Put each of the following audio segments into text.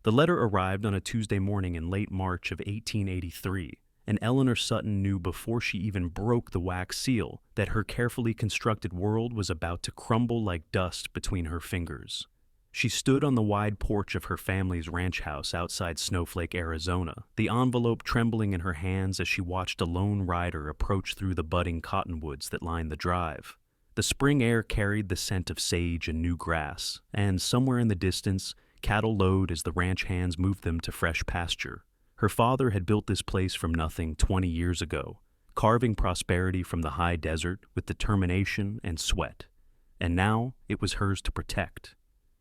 The letter arrived on a Tuesday morning in late March of 1883, and Eleanor Sutton knew before she even broke the wax seal that her carefully constructed world was about to crumble like dust between her fingers. She stood on the wide porch of her family's ranch house outside Snowflake, Arizona, the envelope trembling in her hands as she watched a lone rider approach through the budding cottonwoods that lined the drive. The spring air carried the scent of sage and new grass, and somewhere in the distance, cattle lowed as the ranch hands moved them to fresh pasture. Her father had built this place from nothing 20 years ago, carving prosperity from the high desert with determination and sweat. And now it was hers to protect.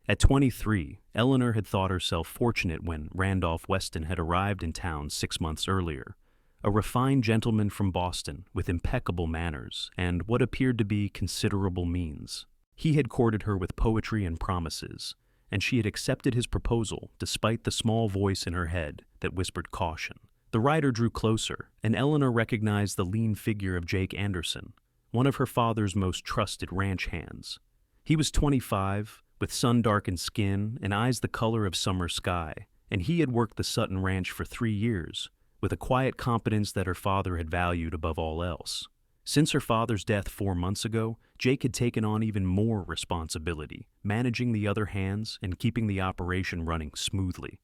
At 23, Eleanor had thought herself fortunate when Randolph Westin had arrived in town 6 months earlier, a refined gentleman from Boston with impeccable manners and what appeared to be considerable means. He had courted her with poetry and promises, and she had accepted his proposal despite the small voice in her head that whispered caution. The rider drew closer, and Eleanor recognized the lean figure of Jake Anderson, one of her father's most trusted ranch hands. He was 25, with sun-darkened skin and eyes the color of summer sky, and he had worked the Sutton Ranch for 3 years, with a quiet competence that her father had valued above all else. Since her father's death 4 months ago, Jake had taken on even more responsibility, managing the other hands and keeping the operation running smoothly.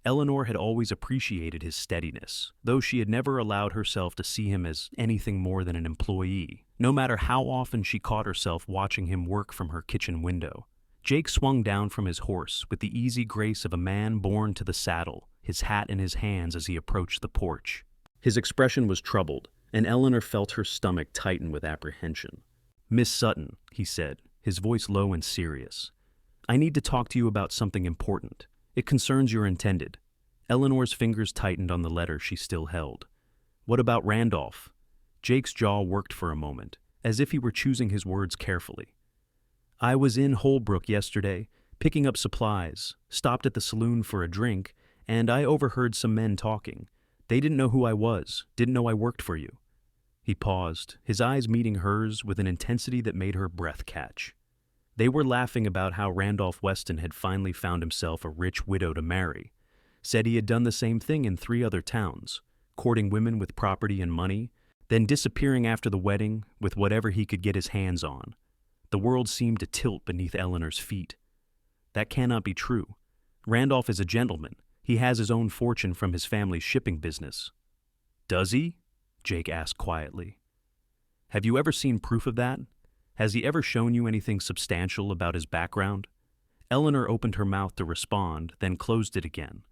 Eleanor had always appreciated his steadiness, though she had never allowed herself to see him as anything more than an employee, no matter how often she caught herself watching him work from her kitchen window. Jake swung down from his horse with the easy grace of a man born to the saddle, his hat in his hands as he approached the porch. His expression was troubled, and Eleanor felt her stomach tighten with apprehension. "Miss Sutton," he said, his voice low and serious, "I need to talk to you about something important. It concerns your intended." Eleanor's fingers tightened on the letter she still held. "What about Randolph?" Jake's jaw worked for a moment, as if he were choosing his words carefully. "I was in Holbrook yesterday, picking up supplies, stopped at the saloon for a drink, and I overheard some men talking. They didn't know who I was, didn't know I worked for you." He paused, his eyes meeting hers with an intensity that made her breath catch. They were laughing about how Randolph Westin had finally found himself a rich widow to marry. Said he had done the same thing in 3 other towns, courting women with property and money, then disappearing after the wedding with whatever he could get his hands on. The world seemed to tilt beneath Eleanor's feet. That cannot be true. Randolph is a gentleman. He has his own fortune from his family's shipping business. "Does he?" Jake asked quietly. "Have you ever seen proof of that? Has he ever shown you anything substantial about his background?" Eleanor opened her mouth to respond, then closed it again.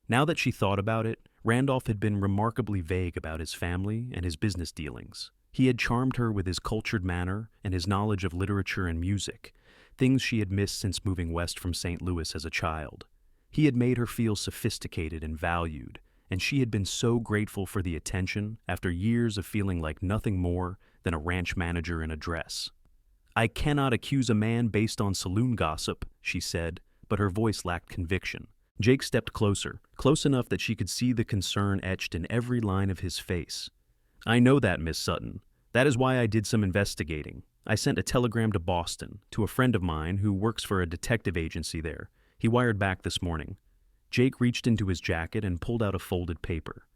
Now that she thought about it, Randolph had been remarkably vague about his family and his business dealings. He had charmed her with his cultured manner and his knowledge of literature and music, things she had missed since moving west from St. Louis as a child. He had made her feel sophisticated and valued, and she had been so grateful for the attention after years of feeling like nothing more than a ranch manager in a dress. "I cannot accuse a man based on saloon gossip," she said, but her voice lacked conviction. Jake stepped closer, close enough that she could see the concern etched in every line of his face. "I know that, Miss Sutton. That is why I did some investigating. I sent a telegram to Boston, to a friend of mine who works for a detective agency there. He wired back this morning." Jake reached into his jacket and pulled out a folded paper.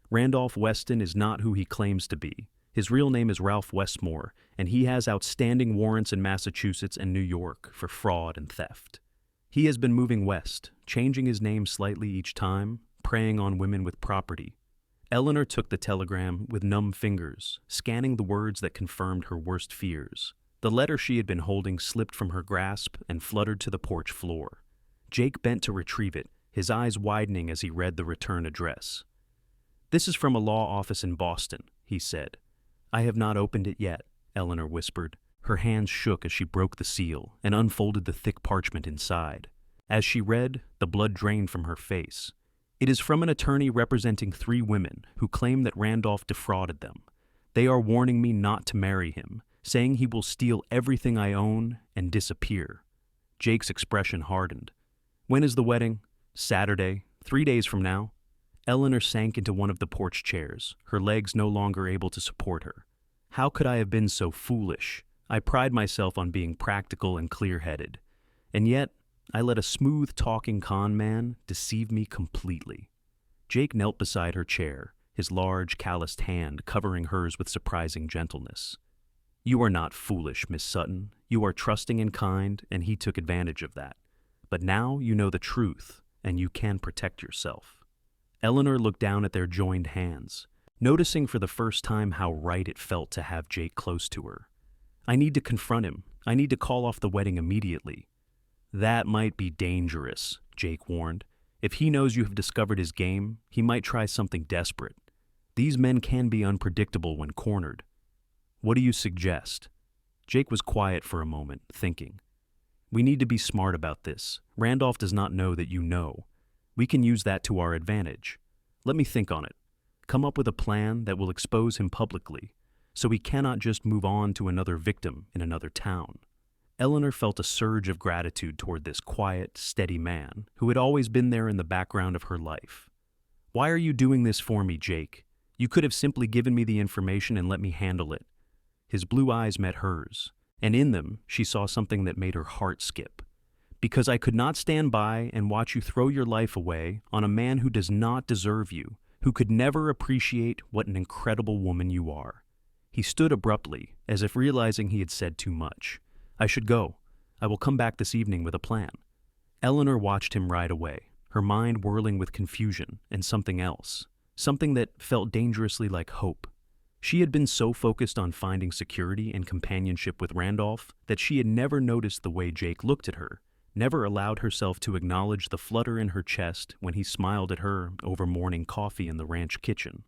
"Randolph Westin is not who he claims to be. His real name is Ralph Westmore, and he has outstanding warrants in Massachusetts and New York for fraud and theft. He has been moving west, changing his name slightly each time, preying on women with property." Eleanor took the telegram with numb fingers, scanning the words that confirmed her worst fears. The letter she had been holding slipped from her grasp and fluttered to the porch floor. Jake bent to retrieve it, his eyes widening as he read the return address. "This is from a law office in Boston," he said. "I have not opened it yet," Eleanor whispered. Her hands shook as she broke the seal and unfolded the thick parchment inside. As she read, the blood drained from her face. "It is from an attorney representing 3 women who claim that Randolph defrauded them. They are warning me not to marry him, saying he will steal everything I own and disappear." Jake's expression hardened. "When is the wedding?" "Saturday, 3 days from now." Eleanor sank into one of the porch chairs, her legs no longer able to support her. "How could I have been so foolish? I pride myself on being practical and clear-headed. And yet, I let a smooth-talking con man deceive me completely. Jake knelt beside her chair, his large, calloused hand covering hers with surprising gentleness. You are not foolish, Miss Sutton. You are trusting and kind, and he took advantage of that. But now you know the truth, and you can protect yourself. Eleanor looked down at their joined hands, noticing for the first time how right it felt to have Jake close to her. I need to confront him. I need to call off the wedding immediately. That might be dangerous, Jake warned. If he knows you have discovered his game, he might try something desperate. These men can be unpredictable when cornered. What do you suggest? Jake was quiet for a moment, thinking. We need to be smart about this. Randolph does not know that you know. We can use that to our advantage. Let me think on it. Come up with a plan that will expose him publicly, so he cannot just move on to another victim in another town. Eleanor felt a surge of gratitude toward this quiet, steady man who had always been there in the background of her life. Why are you doing this for me, Jake? You could have simply given me the information and let me handle it. His blue eyes met hers, and in them she saw something that made her heart skip. Because I could not stand by and watch you throw your life away on a man who does not deserve you, who could never appreciate what an incredible woman you are. He stood abruptly, as if realizing he had said too much. I should go. I will come back this evening with a plan. Eleanor watched him ride away, her mind whirling with confusion and something else, something that felt dangerously like hope. She had been so focused on finding security and companionship with Randolph that she had never noticed the way Jake looked at her, never allowed herself to acknowledge the flutter in her chest when he smiled at her over morning coffee in the ranch kitchen.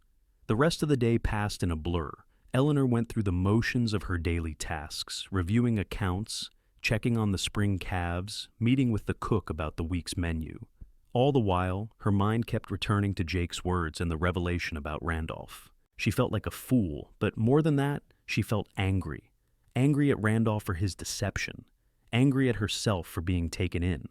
The rest of the day passed in a blur. Eleanor went through the motions of her daily tasks, reviewing accounts, checking on the spring calves, meeting with the cook about the week's menu. All the while, her mind kept returning to Jake's words and the revelation about Randolph. She felt like a fool, but more than that, she felt angry. Angry at Randolph for his deception, angry at herself for being taken in,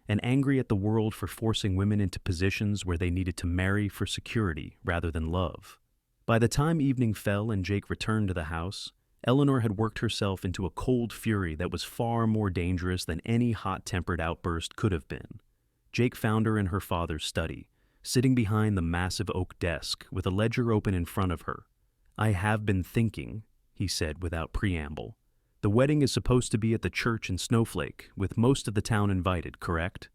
and angry at the world for forcing women into positions where they needed to marry for security rather than love. By the time evening fell and Jake returned to the house, Eleanor had worked herself into a cold fury that was far more dangerous than any hot-tempered outburst could have been. Jake found her in her father's study, sitting behind the massive oak desk with a ledger open in front of her. I have been thinking, he said without preamble. The wedding is supposed to be at the church in Snowflake, with most of the town invited, correct?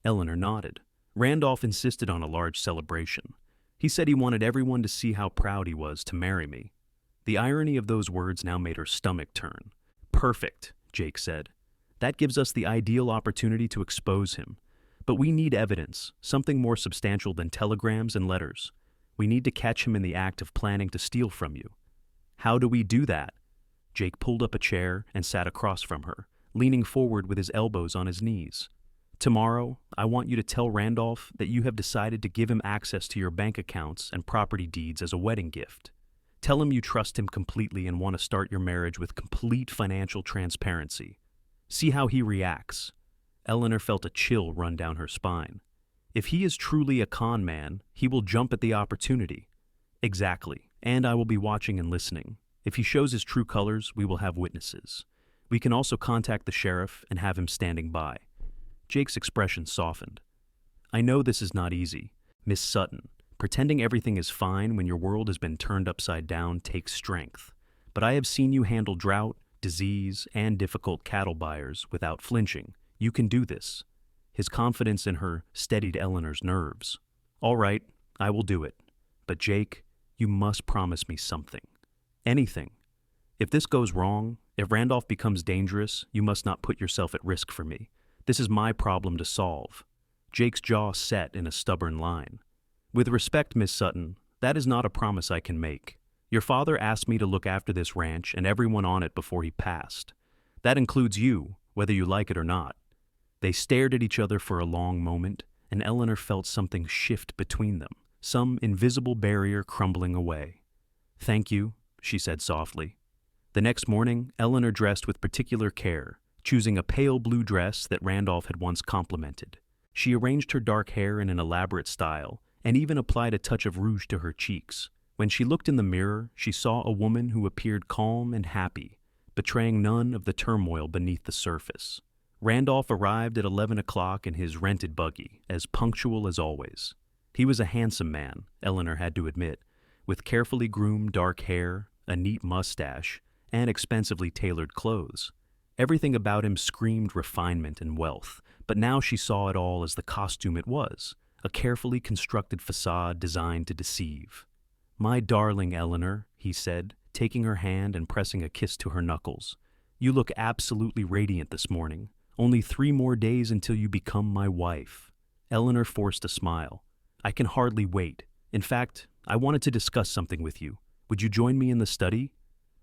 Eleanor nodded. Randolph insisted on a large celebration. He said he wanted everyone to see how proud he was to marry me. The irony of those words now made her stomach turn. Perfect, Jake said. That gives us the ideal opportunity to expose him. But we need evidence, something more substantial than telegrams and letters. We need to catch him in the act of planning to steal from you. How do we do that? Jake pulled up a chair and sat across from her, leaning forward with his elbows on his knees. Tomorrow, I want you to tell Randolph that you have decided to give him access to your bank accounts and property deeds as a wedding gift. Tell him you trust him completely and want to start your marriage with complete financial transparency. See how he reacts. Eleanor felt a chill run down her spine. If he is truly a con man, he will jump at the opportunity. Exactly, and I will be watching and listening. If he shows his true colors, we will have witnesses. We can also contact the sheriff and have him standing by. Jake's expression softened. I know this is not easy. Miss Sutton, pretending everything is fine when your world has been turned upside down takes strength. But I have seen you handle drought, disease, and difficult cattle buyers without flinching. You can do this. His confidence in her steadied Eleanor's nerves. All right, I will do it. But Jake, you must promise me something. Anything. If this goes wrong, if Randolph becomes dangerous, you must not put yourself at risk for me. This is my problem to solve. Jake's jaw set in a stubborn line. With respect, Miss Sutton, that is not a promise I can make. Your father asked me to look after this ranch and everyone on it before he passed. That includes you, whether you like it or not. They stared at each other for a long moment, and Eleanor felt something shift between them, some invisible barrier crumbling away. Thank you, she said softly. The next morning, Eleanor dressed with particular care, choosing a pale blue dress that Randolph had once complimented. She arranged her dark hair in an elaborate style, and even applied a touch of rouge to her cheeks. When she looked in the mirror, she saw a woman who appeared calm and happy, betraying none of the turmoil beneath the surface. Randolph arrived at 11 o'clock in his rented buggy, as punctual as always. He was a handsome man, Eleanor had to admit, with carefully groomed dark hair, a neat mustache, and expensively tailored clothes. Everything about him screamed refinement and wealth, but now she saw it all as the costume it was, a carefully constructed facade designed to deceive. "My darling Eleanor," he said, taking her hand and pressing a kiss to her knuckles. "You look absolutely radiant this morning. Only 3 more days until you become my wife." Eleanor forced a smile. "I can hardly wait. In fact, I wanted to discuss something with you. Would you join me in the study?"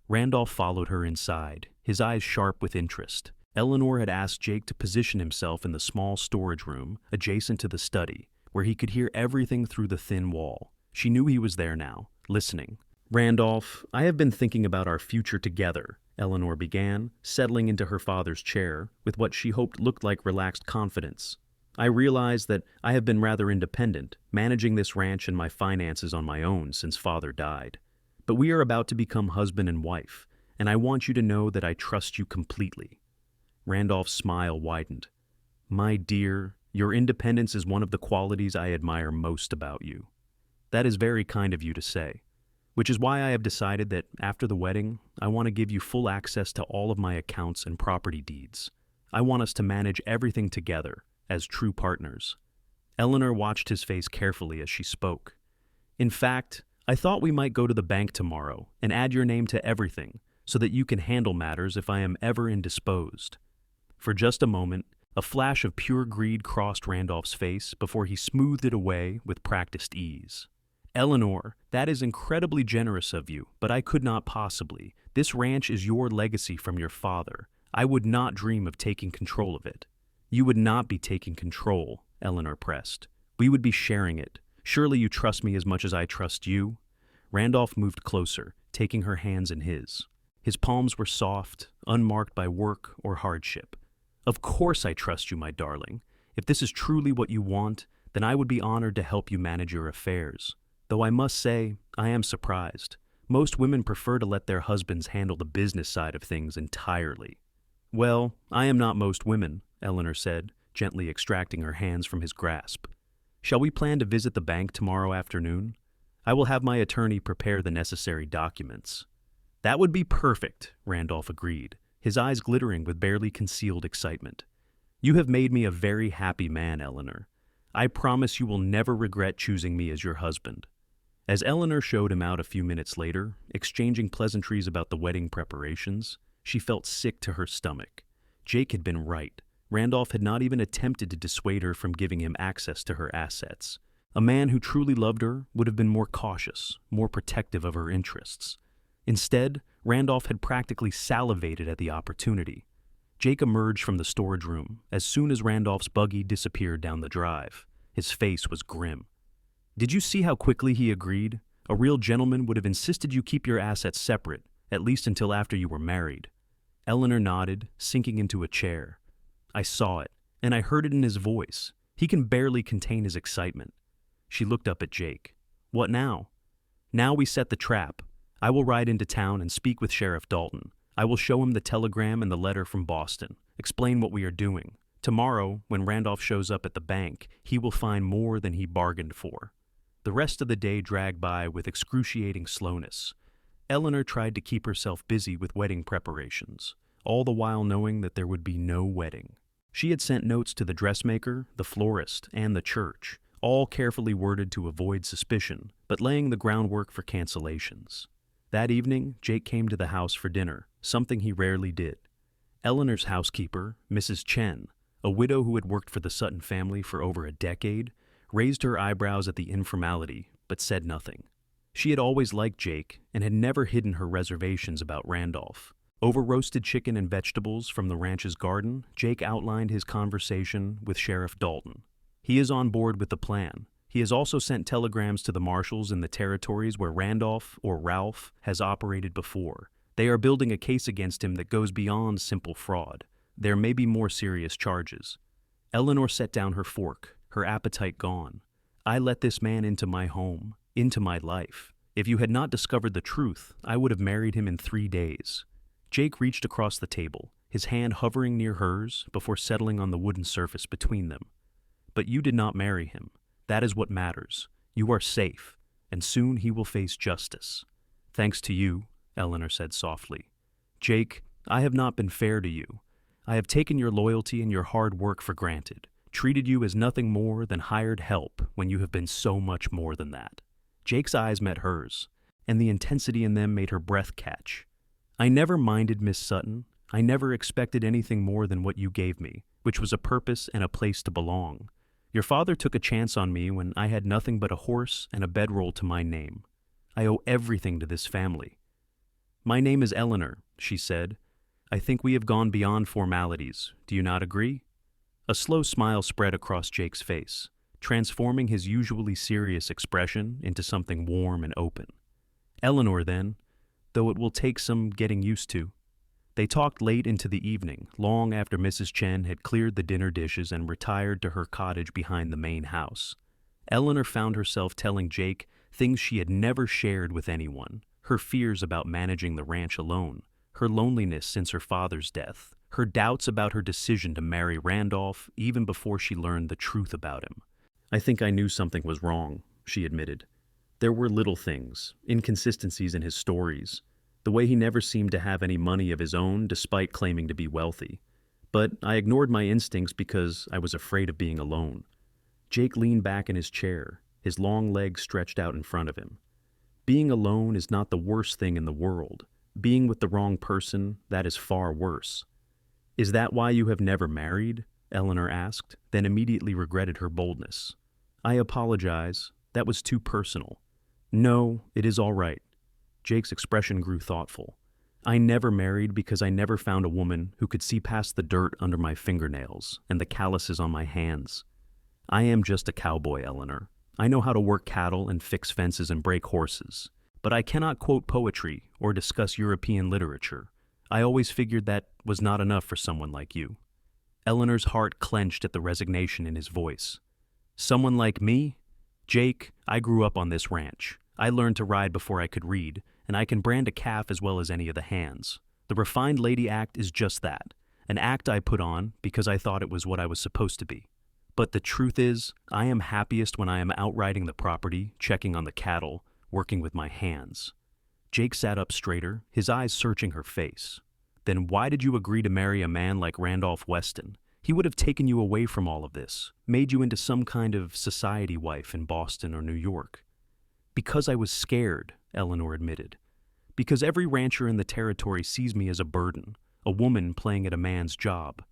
Randolph followed her inside, his eyes sharp with interest. Eleanor had asked Jake to position himself in the small storage room adjacent to the study, where he could hear everything through the thin wall. She knew he was there now, listening. "Randolph, I have been thinking about our future together," Eleanor began, settling into her father's chair with what she hoped looked like relaxed confidence. "I realize that I have been rather independent, managing this ranch and my finances on my own since Father died. But we are about to become husband and wife, and I want you to know that I trust you completely." Randolph's smile widened. "My dear, your independence is one of the qualities I admire most about you." "That is very kind of you to say. Which is why I have decided that after the wedding, I want to give you full access to all of my accounts and property deeds. I want us to manage everything together, as true partners." Eleanor watched his face carefully as she spoke. "In fact, I thought we might go to the bank tomorrow and add your name to everything, so that you can handle matters if I am ever indisposed." For just a moment, a flash of pure greed crossed Randolph's face before he smoothed it away with practiced ease. "Eleanor, that is incredibly generous of you, but I could not possibly. This ranch is your legacy from your father. I would not dream of taking control of it." "You would not be taking control," Eleanor pressed. "We would be sharing it. Surely you trust me as much as I trust you?" Randolph moved closer, taking her hands in his. His palms were soft, unmarked by work or hardship. "Of course I trust you, my darling. If this is truly what you want, then I would be honored to help you manage your affairs. Though I must say, I am surprised. Most women prefer to let their husbands handle the business side of things entirely." "Well, I am not most women," Eleanor said, gently extracting her hands from his grasp. "Shall we plan to visit the bank tomorrow afternoon? I will have my attorney prepare the necessary documents." "That would be perfect," Randolph agreed, his eyes glittering with barely concealed excitement. "You have made me a very happy man, Eleanor. I promise you will never regret choosing me as your husband." As Eleanor showed him out a few minutes later, exchanging pleasantries about the wedding preparations, she felt sick to her stomach. Jake had been right. Randolph had not even attempted to dissuade her from giving him access to her assets. A man who truly loved her would have been more cautious, more protective of her interests. Instead, Randolph had practically salivated at the opportunity. Jake emerged from the storage room as soon as Randolph's buggy disappeared down the drive. His face was grim. "Did you see how quickly he agreed? A real gentleman would have insisted you keep your assets separate, at least until after you were married." Eleanor nodded, sinking into a chair. "I saw it, and I heard it in his voice. He can barely contain his excitement." She looked up at Jake. "What now?" "Now we set the trap. I will ride into town and speak with Sheriff Dalton. I will show him the telegram and the letter from Boston, explain what we are doing. Tomorrow, when Randolph shows up at the bank, he will find more than he bargained for." The rest of the day dragged by with excruciating slowness. Eleanor tried to keep herself busy with wedding preparations, all the while knowing that there would be no wedding. She had sent notes to the dressmaker, the florist, and the church, all carefully worded to avoid suspicion, but laying the groundwork for cancellations. That evening, Jake came to the house for dinner, something he rarely did. Eleanor's housekeeper, Mrs. Chen, a widow who had worked for the Sutton family for over a decade, raised her eyebrows at the informality, but said nothing. She had always liked Jake and had never hidden her reservations about Randolph. Over roasted chicken and vegetables from the ranch's garden, Jake outlined his conversation with Sheriff Dalton. He is on board with the plan. He has also sent telegrams to the marshals in the territories where Randolph, or Ralph, has operated before. They are building a case against him that goes beyond simple fraud. There may be more serious charges. Eleanor set down her fork, her appetite gone. "I let this man into my home, into my life. If you had not discovered the truth, I would have married him in 3 days." Jake reached across the table, his hand hovering near hers before settling on the wooden surface between them. But you did not marry him. That is what matters. You are safe, and soon he will face justice. Thanks to you, Eleanor said softly. Jake, I have not been fair to you. I have taken your loyalty and your hard work for granted, treated you as nothing more than hired help when you have been so much more than that. Jake's eyes met hers, and the intensity in them made her breath catch. I never minded, Miss Sutton. I never expected anything more than what you gave me, which was a purpose and a place to belong. Your father took a chance on me when I had nothing but a horse and a bedroll to my name. I owe everything to this family. My name is Eleanor, she said. I think we have gone beyond formalities. Do you not agree? A slow smile spread across Jake's face, transforming his usually serious expression into something warm and open. Eleanor, then, though it will take some getting used to. They talked late into the evening, long after Mrs. Chen had cleared the dinner dishes and retired to her cottage behind the main house. Eleanor found herself telling Jake things she had never shared with anyone, her fears about managing the ranch alone, her loneliness since her father's death, her doubts about her decision to marry Randolph even before she learned the truth about him. I think I knew something was wrong, she admitted. There were little things, inconsistencies in his stories, the way he never seemed to have any money of his own despite claiming to be wealthy. But I ignored my instincts because I was afraid of being alone. Jake leaned back in his chair, his long legs stretched out in front of him. Being alone is not the worst thing in the world. Being with the wrong person, that is far worse. Is that why you have never married? Eleanor asked, then immediately regretted her boldness. I apologize. That was too personal. No, it is all right. Jake's expression grew thoughtful. I never married because I never found a woman who could see past the dirt under my fingernails and the calluses on my hands. I am just a cowboy, Eleanor. I know how to work cattle and fix fences and break horses, but I cannot quote poetry or discuss European literature. I always figured that was not enough for someone like you. Eleanor's heart clenched at the resignation in his voice. Someone like me? Jake, I grew up on this ranch. I learned to ride before I could read, and I can brand a calf as well as any of the hands. The refined lady act is just that, an act I put on because I thought it was what I was supposed to be. But the truth is, I am happiest when I am out riding the property, checking on the cattle, working with my hands. Jake sat up straighter, his eyes searching her face. Then why did you agree to marry a man like Randolph Westin? He would have taken you away from all of this, made you into some kind of society wife in Boston or New York. Because I was scared, Eleanor admitted. Because every rancher in the territory sees me as a burden, a woman playing at a man's job.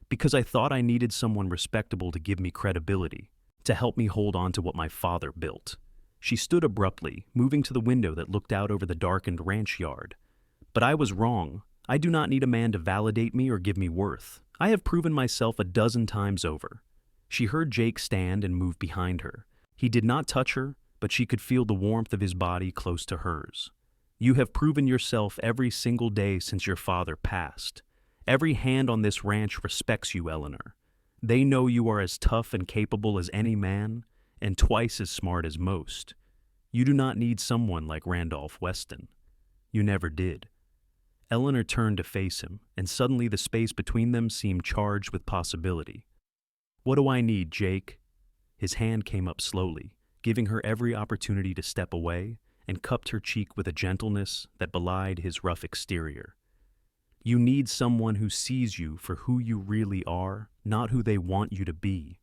Because I thought I needed someone respectable to give me credibility, to help me hold on to what my father built. She stood abruptly, moving to the window that looked out over the darkened ranch yard. But I was wrong. I do not need a man to validate me or give me worth. I have proven myself a dozen times over. She heard Jake stand and move behind her. He did not touch her, but she could feel the warmth of his body close to hers. You have proven yourself every single day since your father passed. Every hand on this ranch respects you, Eleanor. They know you are as tough and capable as any man, and twice as smart as most. You do not need someone like Randolph Westin. You never did. Eleanor turned to face him, and suddenly the space between them seemed charged with possibility. What do I need, Jake? His hand came up slowly, giving her every opportunity to step away, and cupped her cheek with a gentleness that belied his rough exterior. You need someone who sees you for who you really are, not who they want you to be.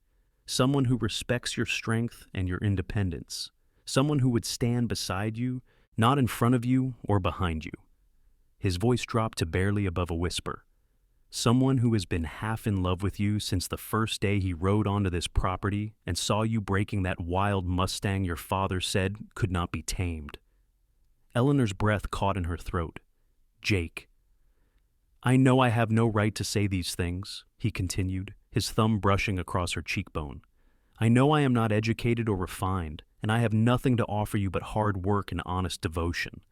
Someone who respects your strength and your independence. Someone who would stand beside you, not in front of you or behind you. His voice dropped to barely above a whisper. Someone who has been half in love with you since the first day he rode onto this property and saw you breaking that wild Mustang your father said could not be tamed. Eleanor's breath caught in her throat. Jake. I know I have no right to say these things, he continued, his thumb brushing across her cheekbone. I know I am not educated or refined, and I have nothing to offer you but hard work and honest devotion.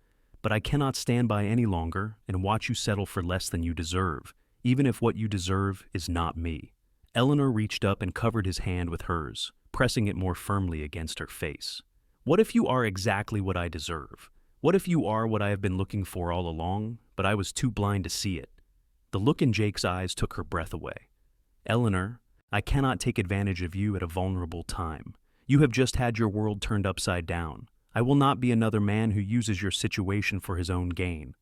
But I cannot stand by any longer and watch you settle for less than you deserve, even if what you deserve is not me. Eleanor reached up and covered his hand with hers, pressing it more firmly against her face. What if you are exactly what I deserve? What if you are what I have been looking for all along, but I was too blind to see it? The look in Jake's eyes took her breath away. "Eleanor, I cannot take advantage of you at a vulnerable time. You have just had your world turned upside down. I will not be another man who uses your situation for his own gain."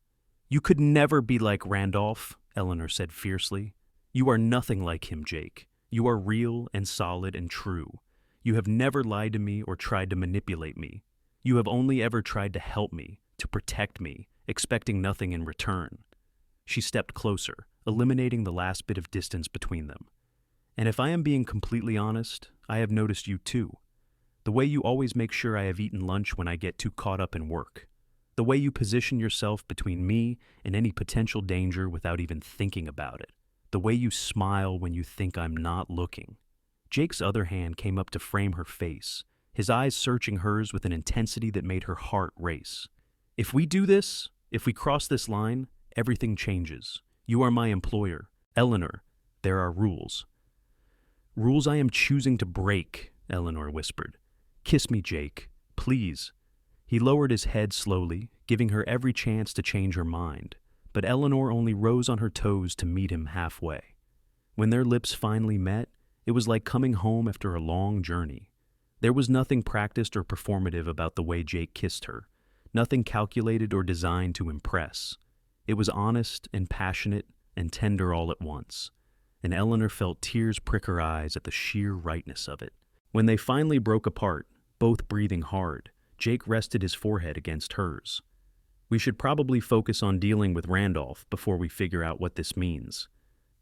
"You could never be like Randolph," Eleanor said fiercely. "You are nothing like him, Jake. You are real and solid and true. You have never lied to me or tried to manipulate me. You have only ever tried to help me, to protect me, expecting nothing in return." She stepped closer, eliminating the last bit of distance between them. "And if I am being completely honest, I have noticed you too. The way you always make sure I have eaten lunch when I get too caught up in work. The way you position yourself between me and any potential danger without even thinking about it. The way you smile when you think I'm not looking." Jake's other hand came up to frame her face, his eyes searching hers with an intensity that made her heart race. "If we do this, if we cross this line, everything changes. You are my employer. Eleanor, there are rules." "Rules I am choosing to break," Eleanor whispered. "Kiss me, Jake, please." He lowered his head slowly, giving her every chance to change her mind, but Eleanor only rose on her toes to meet him halfway. When their lips finally met, it was like coming home after a long journey. There was nothing practiced or performative about the way Jake kissed her, nothing calculated or designed to impress. It was honest and passionate and tender all at once, and Eleanor felt tears prick her eyes at the sheer rightness of it. When they finally broke apart, both breathing hard, Jake rested his forehead against hers. "We should probably focus on dealing with Randolph before we figure out what this means."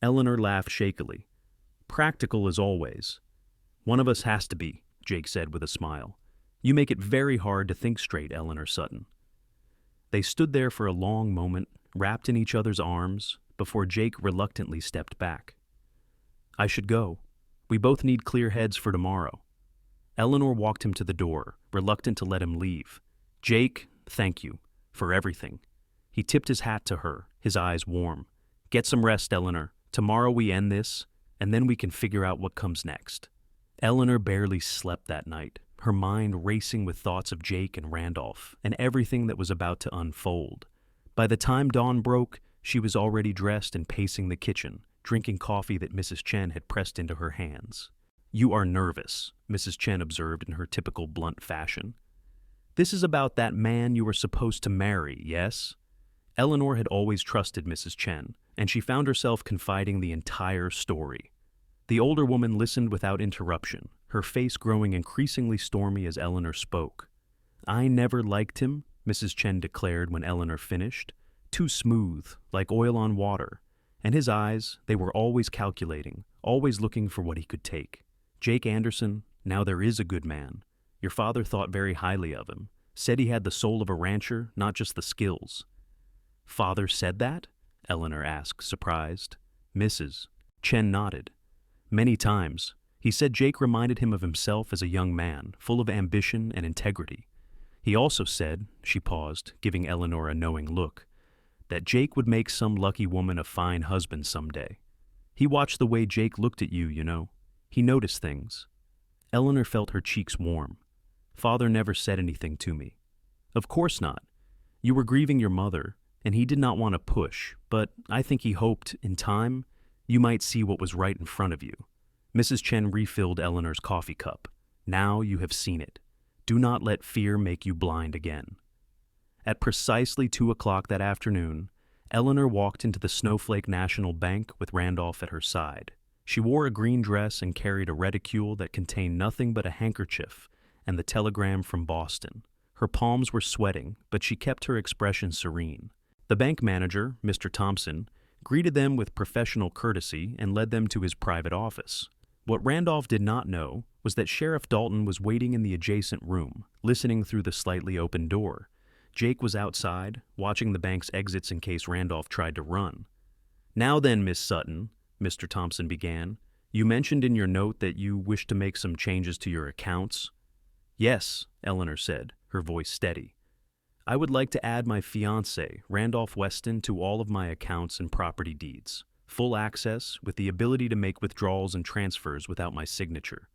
Eleanor laughed shakily. "Practical as always." "One of us has to be," Jake said with a smile. "You make it very hard to think straight, Eleanor Sutton." They stood there for a long moment, wrapped in each other's arms, before Jake reluctantly stepped back. "I should go. We both need clear heads for tomorrow." Eleanor walked him to the door, reluctant to let him leave. "Jake, thank you. For everything." He tipped his hat to her, his eyes warm. "Get some rest, Eleanor. Tomorrow we end this, and then we can figure out what comes next." Eleanor barely slept that night, her mind racing with thoughts of Jake and Randolph, and everything that was about to unfold. By the time dawn broke, she was already dressed and pacing the kitchen, drinking coffee that Mrs. Chen had pressed into her hands. "You are nervous," Mrs. Chen observed in her typical blunt fashion. "This is about that man you were supposed to marry, yes?" Eleanor had always trusted Mrs. Chen, and she found herself confiding the entire story. The older woman listened without interruption, her face growing increasingly stormy as Eleanor spoke. "I never liked him," Mrs. Chen declared when Eleanor finished. "Too smooth, like oil on water. And his eyes, they were always calculating, always looking for what he could take. Jake Anderson, now there is a good man. Your father thought very highly of him, said he had the soul of a rancher, not just the skills." "Father said that?" Eleanor asked, surprised. Mrs. Chen nodded. "Many times. He said Jake reminded him of himself as a young man, full of ambition and integrity. He also said," she paused, giving Eleanor a knowing look, "that Jake would make some lucky woman a fine husband someday. He watched the way Jake looked at you, you know. He noticed things." Eleanor felt her cheeks warm. "Father never said anything to me." "Of course not. You were grieving your mother, and he did not want to push, but I think he hoped, in time, you might see what was right in front of you." Mrs. Chen refilled Eleanor's coffee cup. "Now you have seen it. Do not let fear make you blind again." At precisely 2 o'clock that afternoon, Eleanor walked into the Snowflake National Bank with Randolph at her side. She wore a green dress and carried a reticule that contained nothing but a handkerchief and the telegram from Boston. Her palms were sweating, but she kept her expression serene. The bank manager, Mr. Thompson, greeted them with professional courtesy and led them to his private office. What Randolph did not know was that Sheriff Dalton was waiting in the adjacent room, listening through the slightly open door. Jake was outside, watching the bank's exits in case Randolph tried to run. "Now then, Miss Sutton," Mr. Thompson began, "you mentioned in your note that you wish to make some changes to your accounts." "Yes," Eleanor said, her voice steady. "I would like to add my fiancé, Randolph Westin, to all of my accounts and property deeds. Full access, with the ability to make withdrawals and transfers without my signature."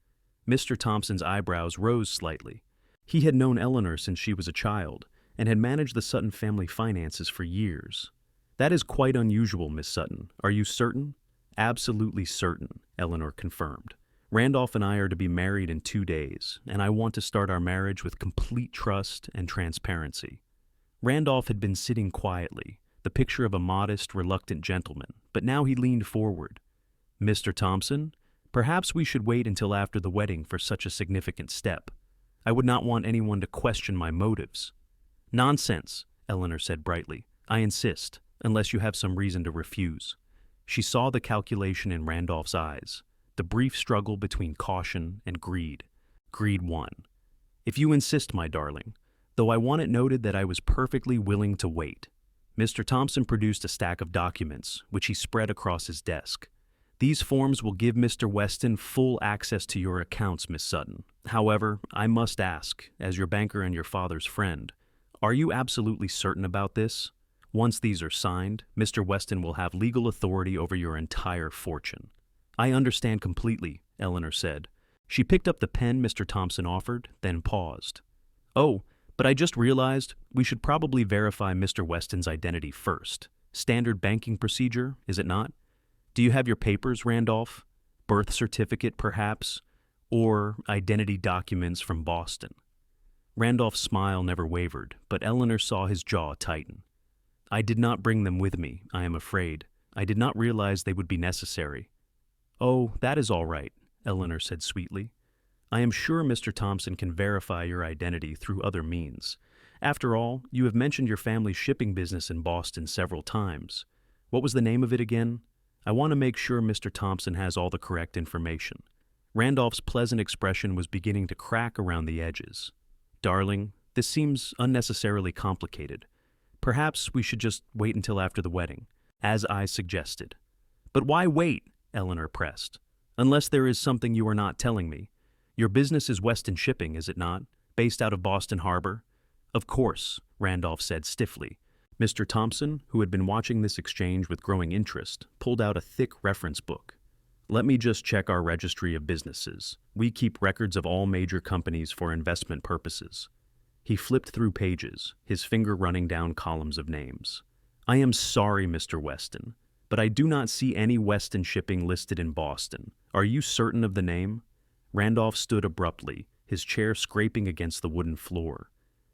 Mr. Thompson's eyebrows rose slightly. He had known Eleanor since she was a child, and had managed the Sutton family finances for years. That is quite unusual, Miss Sutton. Are you certain? Absolutely certain, Eleanor confirmed. Randolph and I are to be married in 2 days, and I want to start our marriage with complete trust and transparency. Randolph had been sitting quietly, the picture of a modest, reluctant gentleman, but now he leaned forward. Mr. Thompson, perhaps we should wait until after the wedding for such a significant step. I would not want anyone to question my motives. Nonsense, Eleanor said brightly. I insist, unless you have some reason to refuse. She saw the calculation in Randolph's eyes, the brief struggle between caution and greed. Greed won. If you insist, my darling, though I want it noted that I was perfectly willing to wait. Mr. Thompson produced a stack of documents, which he spread across his desk. These forms will give Mr. Westin full access to your accounts, Miss Sutton. However, I must ask, as your banker and your father's friend, are you absolutely certain about this? Once these are signed, Mr. Westin will have legal authority over your entire fortune. I understand completely, Eleanor said. She picked up the pen Mr. Thompson offered, then paused. Oh, but I just realized we should probably verify Mr. Westin's identity first. Standard banking procedure, is it not? Do you have your papers, Randolph? Birth certificate, perhaps? Or identity documents from Boston? Randolph's smile never wavered, but Eleanor saw his jaw tighten. I did not bring them with me, I am afraid. I did not realize they would be necessary. Oh, that is all right, Eleanor said sweetly. I am sure Mr. Thompson can verify your identity through other means. After all, you have mentioned your family's shipping business in Boston several times. What was the name of it again? I want to make sure Mr. Thompson has all the correct information. Randolph's pleasant expression was beginning to crack around the edges. Darling, this seems unnecessarily complicated. Perhaps we should just wait until after the wedding, as I suggested. But why wait? Eleanor pressed. Unless there is something you are not telling me. Your business is Westin Shipping, is it not? Based out of Boston Harbor? Of course, Randolph said stiffly. Mr. Thompson, who had been watching this exchange with growing interest, pulled out a thick reference book. Let me just check our registry of businesses. We keep records of all major companies for investment purposes. He flipped through pages, his finger running down columns of names. I am sorry, Mr. Westin, but I do not see any Westin Shipping listed in Boston. Are you certain of the name? Randolph stood abruptly, his chair scraping against the wooden floor.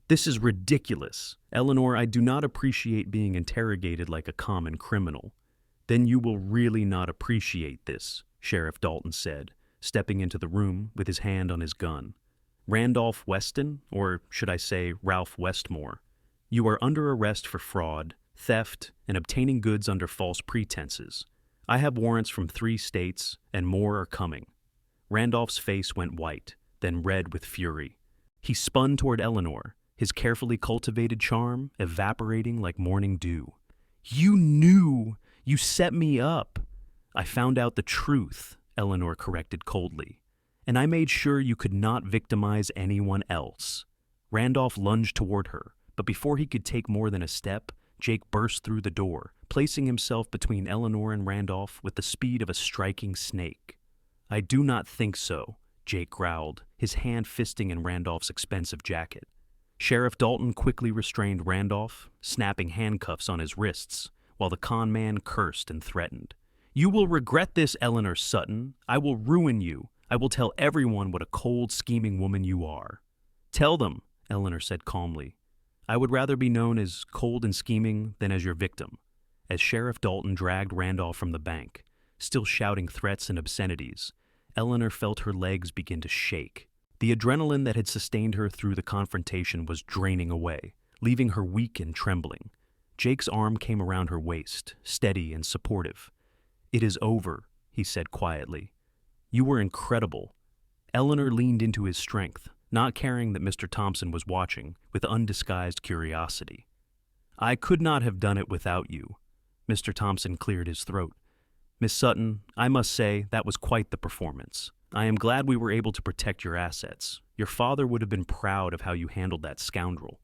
This is ridiculous. Eleanor, I do not appreciate being interrogated like a common criminal. Then you will really not appreciate this, Sheriff Dalton said, stepping into the room with his hand on his gun. Randolph Westin, or should I say Ralph Westmore, you are under arrest for fraud, theft, and obtaining goods under false pretenses. I have warrants from 3 states, and more are coming. Randolph's face went white, then red with fury. He spun toward Eleanor, his carefully cultivated charm evaporating like morning dew. You knew! You set me up! I found out the truth, Eleanor corrected coldly. And I made sure you could not victimize anyone else. Randolph lunged toward her, but before he could take more than a step, Jake burst through the door, placing himself between Eleanor and Randolph with the speed of a striking snake. I do not think so, Jake growled, his hand fisting in Randolph's expensive jacket. Sheriff Dalton quickly restrained Randolph, snapping handcuffs on his wrists, while the con man cursed and threatened. You will regret this, Eleanor Sutton. I will ruin you. I will tell everyone what a cold, scheming woman you are. Tell them, Eleanor said calmly. I would rather be known as cold and scheming than as your victim. As Sheriff Dalton dragged Randolph from the bank, still shouting threats and obscenities, Eleanor felt her legs begin to shake. The adrenaline that had sustained her through the confrontation was draining away, leaving her weak and trembling. Jake's arm came around her waist, steady and supportive. It is over, he said quietly. You were incredible. Eleanor leaned into his strength, not caring that Mr. Thompson was watching, with undisguised curiosity. I could not have done it without you. Mr. Thompson cleared his throat. Miss Sutton, I must say that was quite the performance. I am glad we were able to protect your assets. Your father would have been proud of how you handled that scoundrel.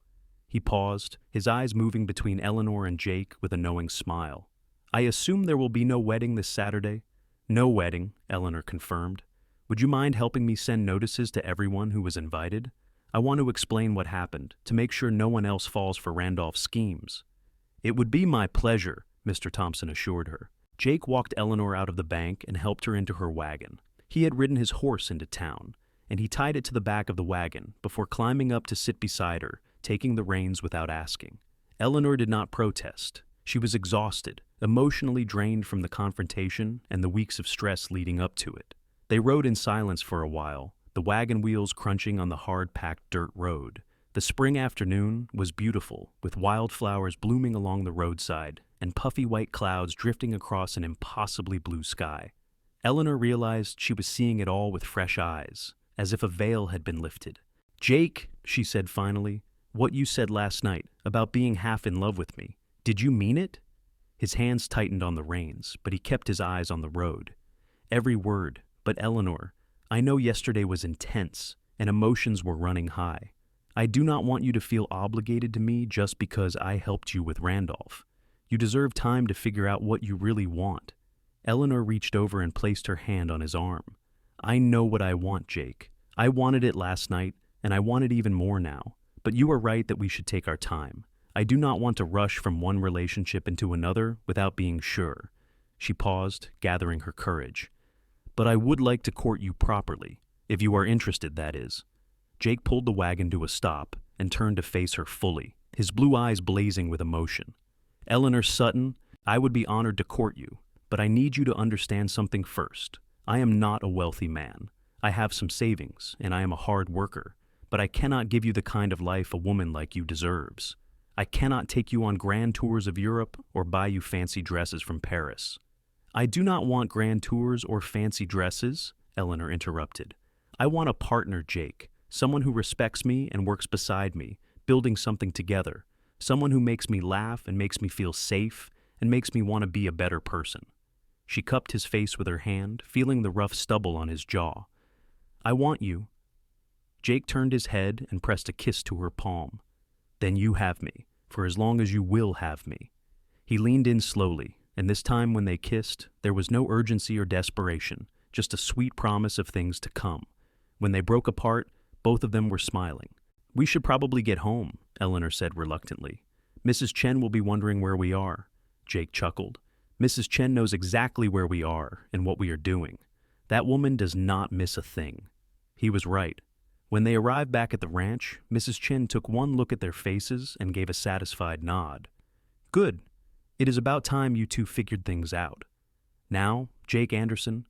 He paused, his eyes moving between Eleanor and Jake with a knowing smile. I assume there will be no wedding this Saturday? No wedding, Eleanor confirmed. Would you mind helping me send notices to everyone who was invited? I want to explain what happened, to make sure no one else falls for Randolph's schemes. It would be my pleasure, Mr. Thompson assured her. Jake walked Eleanor out of the bank and helped her into her wagon. He had ridden his horse into town, and he tied it to the back of the wagon before climbing up to sit beside her, taking the reins without asking. Eleanor did not protest. She was exhausted, emotionally drained from the confrontation and the weeks of stress leading up to it. They rode in silence for a while, the wagon wheels crunching on the hard-packed dirt road. The spring afternoon was beautiful, with wildflowers blooming along the roadside and puffy white clouds drifting across an impossibly blue sky. Eleanor realized she was seeing it all with fresh eyes, as if a veil had been lifted. "Jake," she said finally, "what you said last night about being half in love with me, did you mean it?" His hands tightened on the reins, but he kept his eyes on the road. Every word, but Eleanor, I know yesterday was intense, and emotions were running high. I do not want you to feel obligated to me just because I helped you with Randolph. You deserve time to figure out what you really want. Eleanor reached over and placed her hand on his arm. I know what I want, Jake. I wanted it last night, and I want it even more now. But you are right that we should take our time. I do not want to rush from one relationship into another without being sure. She paused, gathering her courage. But I would like to court you properly, if you are interested, that is. Jake pulled the wagon to a stop and turned to face her fully, his blue eyes blazing with emotion. Eleanor Sutton, I would be honored to court you, but I need you to understand something first. I am not a wealthy man. I have some savings, and I am a hard worker, but I cannot give you the kind of life a woman like you deserves. I cannot take you on grand tours of Europe or buy you fancy dresses from Paris. I do not want grand tours or fancy dresses, Eleanor interrupted. I want a partner, Jake, someone who respects me and works beside me, building something together, someone who makes me laugh and makes me feel safe and makes me want to be a better person. She cupped his face with her hand, feeling the rough stubble on his jaw. I want you. Jake turned his head and pressed a kiss to her palm. Then you have me, for as long as you will have me. He leaned in slowly, and this time when they kissed, there was no urgency or desperation, just a sweet promise of things to come. When they broke apart, both of them were smiling. We should probably get home, Eleanor said reluctantly. Mrs. Chen will be wondering where we are. Jake chuckled. Mrs. Chen knows exactly where we are and what we are doing. That woman does not miss a thing. He was right. When they arrived back at the ranch, Mrs. Chen took one look at their faces and gave a satisfied nod. Good. It is about time you two figured things out. Now, Jake Anderson,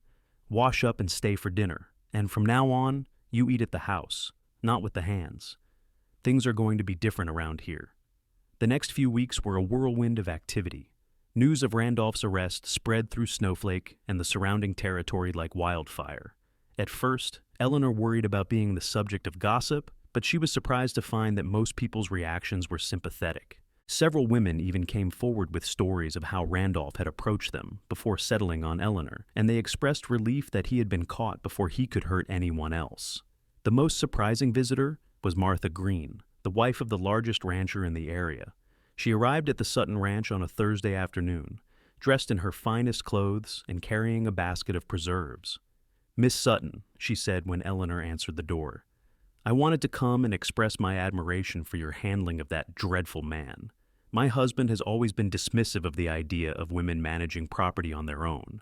wash up and stay for dinner, and from now on, you eat at the house, not with the hands. Things are going to be different around here. The next few weeks were a whirlwind of activity. News of Randolph's arrest spread through Snowflake and the surrounding territory like wildfire. At first, Eleanor worried about being the subject of gossip, but she was surprised to find that most people's reactions were sympathetic. Several women even came forward with stories of how Randolph had approached them before settling on Eleanor, and they expressed relief that he had been caught before he could hurt anyone else. The most surprising visitor was Martha Green, the wife of the largest rancher in the area. She arrived at the Sutton Ranch on a Thursday afternoon, dressed in her finest clothes and carrying a basket of preserves. Miss Sutton, she said when Eleanor answered the door, I wanted to come and express my admiration for your handling of that dreadful man. My husband has always been dismissive of the idea of women managing property on their own.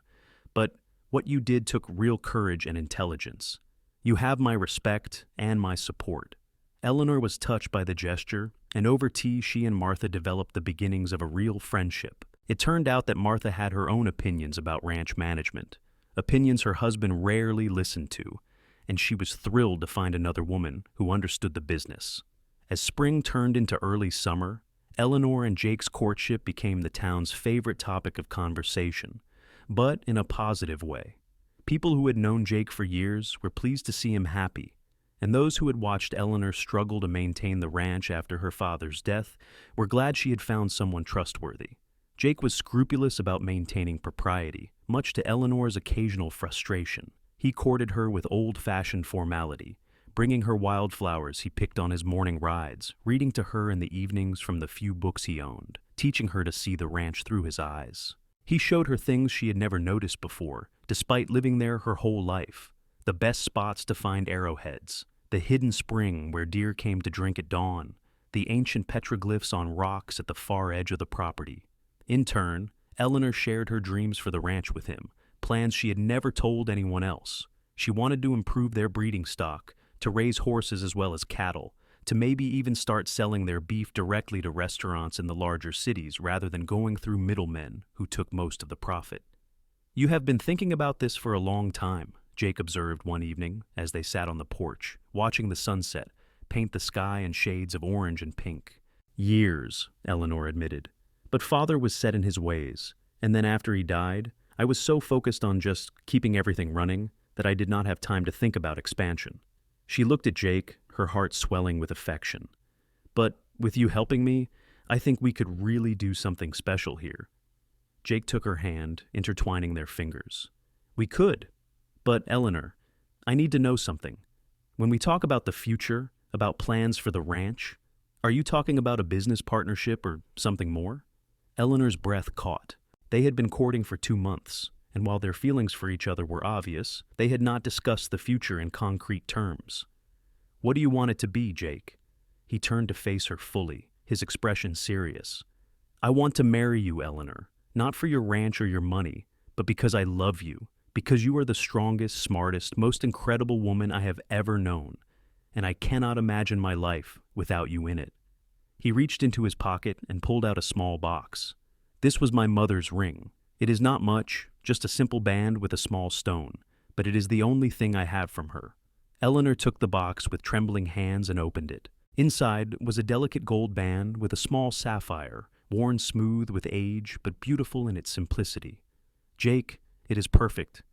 But what you did took real courage and intelligence. You have my respect and my support. Eleanor was touched by the gesture, and over tea she and Martha developed the beginnings of a real friendship. It turned out that Martha had her own opinions about ranch management, opinions her husband rarely listened to, and she was thrilled to find another woman who understood the business. As spring turned into early summer, Eleanor and Jake's courtship became the town's favorite topic of conversation, but in a positive way. People who had known Jake for years were pleased to see him happy, and those who had watched Eleanor struggle to maintain the ranch after her father's death were glad she had found someone trustworthy. Jake was scrupulous about maintaining propriety, much to Eleanor's occasional frustration. He courted her with old-fashioned formality, bringing her wildflowers he picked on his morning rides, reading to her in the evenings from the few books he owned, teaching her to see the ranch through his eyes. He showed her things she had never noticed before, despite living there her whole life. The best spots to find arrowheads, the hidden spring where deer came to drink at dawn, the ancient petroglyphs on rocks at the far edge of the property. In turn, Eleanor shared her dreams for the ranch with him, plans she had never told anyone else. She wanted to improve their breeding stock, to raise horses as well as cattle, to maybe even start selling their beef directly to restaurants in the larger cities rather than going through middlemen who took most of the profit. "You have been thinking about this for a long time," Jake observed one evening as they sat on the porch, watching the sunset paint the sky in shades of orange and pink. "Years," Eleanor admitted. "But Father was set in his ways, and then after he died, I was so focused on just keeping everything running that I did not have time to think about expansion." She looked at Jake, her heart swelling with affection. "But with you helping me, I think we could really do something special here." Jake took her hand, intertwining their fingers. "We could. But Eleanor, I need to know something. When we talk about the future, about plans for the ranch, are you talking about a business partnership or something more?" Eleanor's breath caught. They had been courting for 2 months, and while their feelings for each other were obvious, they had not discussed the future in concrete terms. "What do you want it to be, Jake?" He turned to face her fully, his expression serious. "I want to marry you, Eleanor, not for your ranch or your money, but because I love you, because you are the strongest, smartest, most incredible woman I have ever known, and I cannot imagine my life without you in it." He reached into his pocket and pulled out a small box. "This was my mother's ring. It is not much, just a simple band with a small stone, but it is the only thing I have from her." Eleanor took the box with trembling hands and opened it. Inside was a delicate gold band with a small sapphire, worn smooth with age but beautiful in its simplicity. "Jake, it is perfect.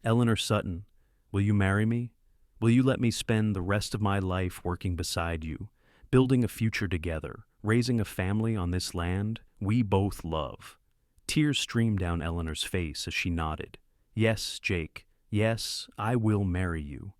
Eleanor Sutton, will you marry me? Will you let me spend the rest of my life working beside you, building a future together, raising a family on this land we both love?" Tears streamed down Eleanor's face as she nodded. "Yes, Jake, yes, I will marry you."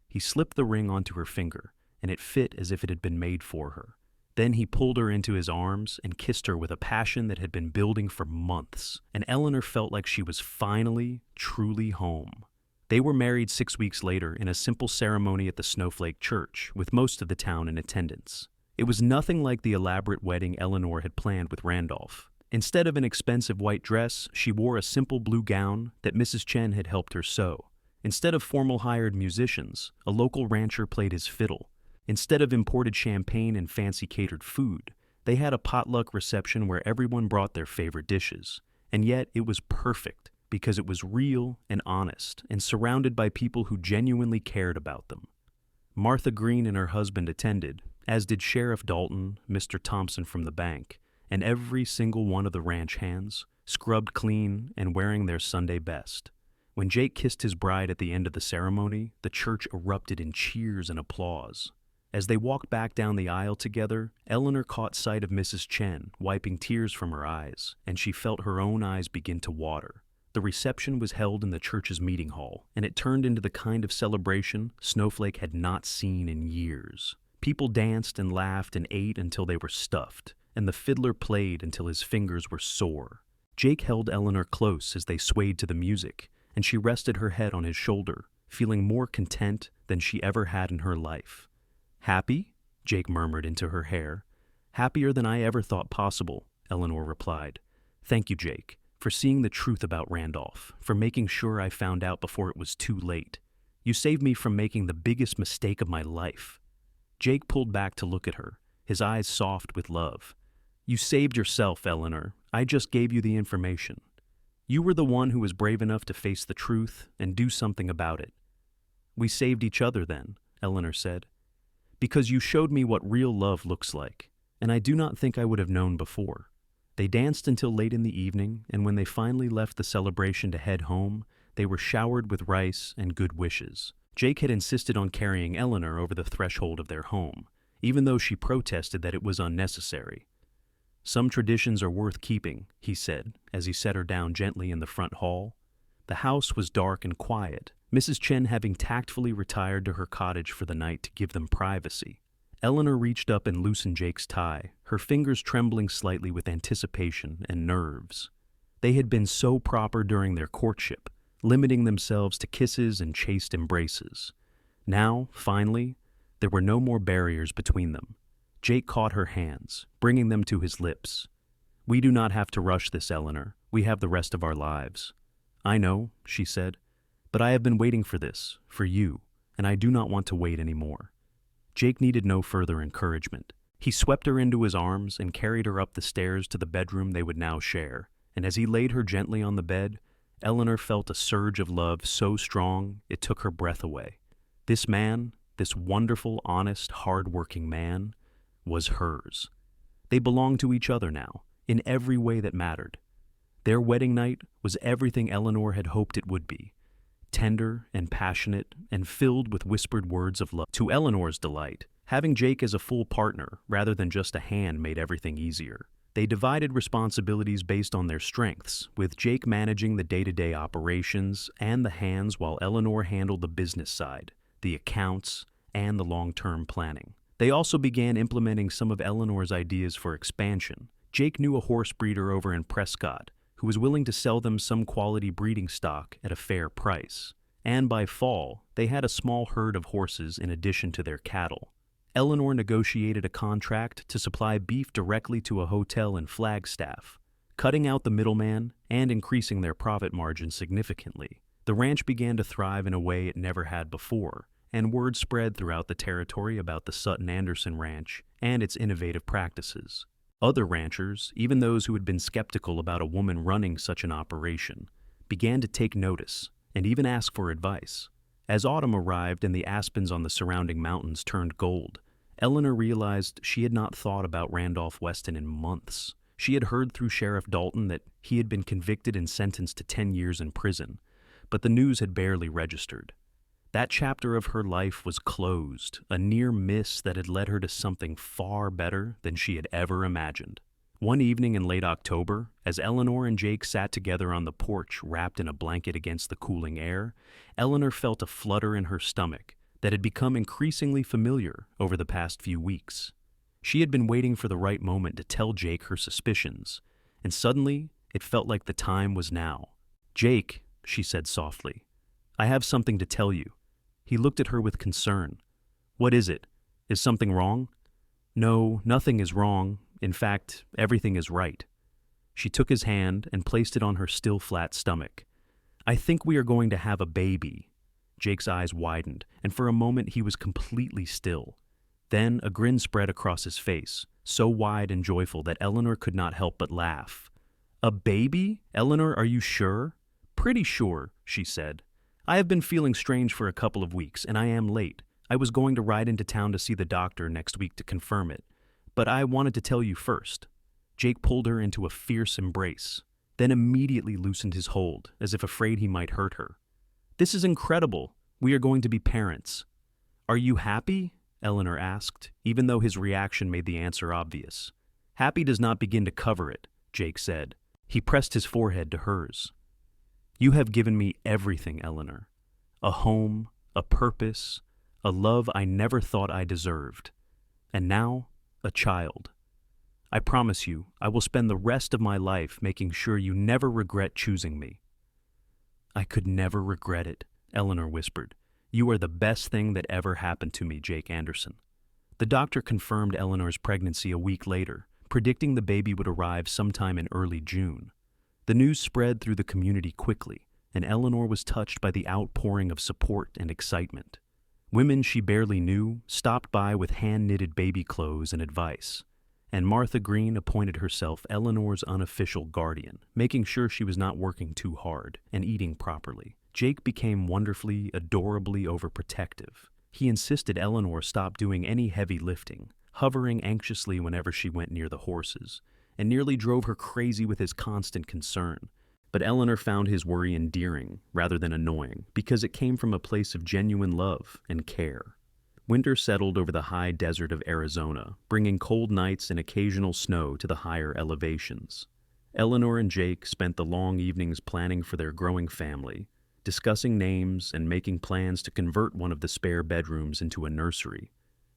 He slipped the ring onto her finger, and it fit as if it had been made for her. Then he pulled her into his arms and kissed her with a passion that had been building for months, and Eleanor felt like she was finally, truly home. They were married 6 weeks later in a simple ceremony at the Snowflake Church, with most of the town in attendance. It was nothing like the elaborate wedding Eleanor had planned with Randolph. Instead of an expensive white dress, she wore a simple blue gown that Mrs. Chen had helped her sew. Instead of formal hired musicians, a local rancher played his fiddle. Instead of imported champagne and fancy catered food, they had a potluck reception where everyone brought their favorite dishes. And yet it was perfect, because it was real and honest and surrounded by people who genuinely cared about them. Martha Green and her husband attended, as did Sheriff Dalton, Mr. Thompson from the bank, and every single one of the ranch hands, scrubbed clean and wearing their Sunday best. When Jake kissed his bride at the end of the ceremony, the church erupted in cheers and applause. As they walked back down the aisle together, Eleanor caught sight of Mrs. Chen wiping tears from her eyes, and she felt her own eyes begin to water. The reception was held in the church's meeting hall, and it turned into the kind of celebration Snowflake had not seen in years. People danced and laughed and ate until they were stuffed, and the fiddler played until his fingers were sore. Jake held Eleanor close as they swayed to the music, and she rested her head on his shoulder, feeling more content than she ever had in her life. "Happy?" Jake murmured into her hair. "Happier than I ever thought possible," Eleanor replied. "Thank you, Jake, for seeing the truth about Randolph, for making sure I found out before it was too late. You saved me from making the biggest mistake of my life." Jake pulled back to look at her, his eyes soft with love. "You saved yourself, Eleanor. I just gave you the information. You were the one who was brave enough to face the truth and do something about it." "We saved each other then," Eleanor said. "Because you showed me what real love looks like, and I do not think I would have known before." They danced until late in the evening, and when they finally left the celebration to head home, they were showered with rice and good wishes. Jake had insisted on carrying Eleanor over the threshold of their home, even though she protested that it was unnecessary. "Some traditions are worth keeping," he said, as he set her down gently in the front hall. The house was dark and quiet, Mrs. Chen having tactfully retired to her cottage for the night to give them privacy. Eleanor reached up and loosened Jake's tie, her fingers trembling slightly with anticipation and nerves. They had been so proper during their courtship, limiting themselves to kisses and chaste embraces. Now, finally, there were no more barriers between them. Jake caught her hands, bringing them to his lips. "We do not have to rush this, Eleanor. We have the rest of our lives." "I know," she said, "but I have been waiting for this, for you, and I do not want to wait anymore." Jake needed no further encouragement. He swept her into his arms and carried her up the stairs to the bedroom they would now share, and as he laid her gently on the bed, Eleanor felt a surge of love so strong it took her breath away. This man, this wonderful, honest, hard-working man, was hers. They belonged to each other now, in every way that mattered. Their wedding night was everything Eleanor had hoped it would be, tender and passionate and filled with whispered words of love. To Eleanor's delight, having Jake as a full partner rather than just a hand made everything easier. They divided responsibilities based on their strengths, with Jake managing the day-to-day operations and the hands while Eleanor handled the business side, the accounts, and the long-term planning. They also began implementing some of Eleanor's ideas for expansion. Jake knew a horse breeder over in Prescott who was willing to sell them some quality breeding stock at a fair price. And by fall, they had a small herd of horses in addition to their cattle. Eleanor negotiated a contract to supply beef directly to a hotel in Flagstaff, cutting out the middleman and increasing their profit margin significantly. The ranch began to thrive in a way it never had before, and word spread throughout the territory about the Sutton Anderson Ranch and its innovative practices. Other ranchers, even those who had been skeptical about a woman running such an operation, began to take notice and even ask for advice. As autumn arrived and the aspens on the surrounding mountains turned gold, Eleanor realized she had not thought about Randolph Westin in months. She had heard through Sheriff Dalton that he had been convicted and sentenced to 10 years in prison, but the news had barely registered. That chapter of her life was closed, a near miss that had led her to something far better than she had ever imagined. One evening in late October, as Eleanor and Jake sat together on the porch wrapped in a blanket against the cooling air, Eleanor felt a flutter in her stomach that had become increasingly familiar over the past few weeks. She had been waiting for the right moment to tell Jake her suspicions, and suddenly it felt like the time was now. "Jake," she said softly, "I have something to tell you." He looked at her with concern. "What is it? Is something wrong?" "No, nothing is wrong. In fact, everything is right." She took his hand and placed it on her still flat stomach. "I think we are going to have a baby." Jake's eyes widened, and for a moment he was completely still. Then a grin spread across his face, so wide and joyful that Eleanor could not help but laugh. "A baby? Eleanor, are you sure?" "Pretty sure," she said. "I have been feeling strange for a couple of weeks, and I am late. I was going to ride into town to see the doctor next week to confirm it. But I wanted to tell you first." Jake pulled her into a fierce embrace, then immediately loosened his hold, as if afraid he might hurt her. "This is incredible. We are going to be parents." "Are you happy?" Eleanor asked, even though his reaction made the answer obvious. "Happy does not begin to cover it," Jake said. He pressed his forehead to hers. "You have given me everything, Eleanor. A home, a purpose, a love I never thought I deserved. And now, a child. I promise you, I will spend the rest of my life making sure you never regret choosing me." "I could never regret it," Eleanor whispered. "You are the best thing that ever happened to me, Jake Anderson." The doctor confirmed Eleanor's pregnancy a week later, predicting the baby would arrive sometime in early June. The news spread through the community quickly, and Eleanor was touched by the outpouring of support and excitement. Women she barely knew stopped by with hand-knitted baby clothes and advice, and Martha Green appointed herself Eleanor's unofficial guardian, making sure she was not working too hard and eating properly. Jake became wonderfully, adorably overprotective. He insisted Eleanor stop doing any heavy lifting, hovering anxiously whenever she went near the horses, and nearly drove her crazy with his constant concern. But Eleanor found his worry endearing rather than annoying because it came from a place of genuine love and care. Winter settled over the high desert of Arizona, bringing cold nights and occasional snow to the higher elevations. Eleanor and Jake spent the long evenings planning for their growing family, discussing names and making plans to convert one of the spare bedrooms into a nursery.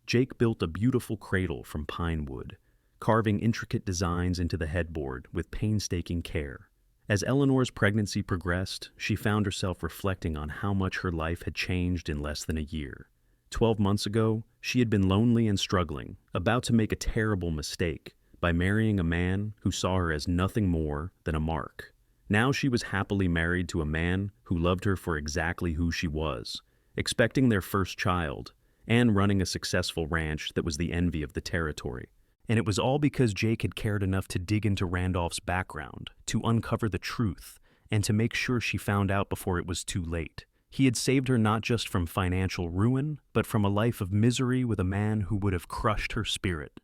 Jake built a beautiful cradle from pine wood, carving intricate designs into the headboard with painstaking care. As Eleanor's pregnancy progressed, she found herself reflecting on how much her life had changed in less than a year. 12 months ago, she had been lonely and struggling, about to make a terrible mistake by marrying a man who saw her as nothing more than a mark. Now she was happily married to a man who loved her for exactly who she was, expecting their first child, and running a successful ranch that was the envy of the territory. And it was all because Jake had cared enough to dig into Randolph's background, to uncover the truth, and to make sure she found out before it was too late. He had saved her not just from financial ruin, but from a life of misery with a man who would have crushed her spirit.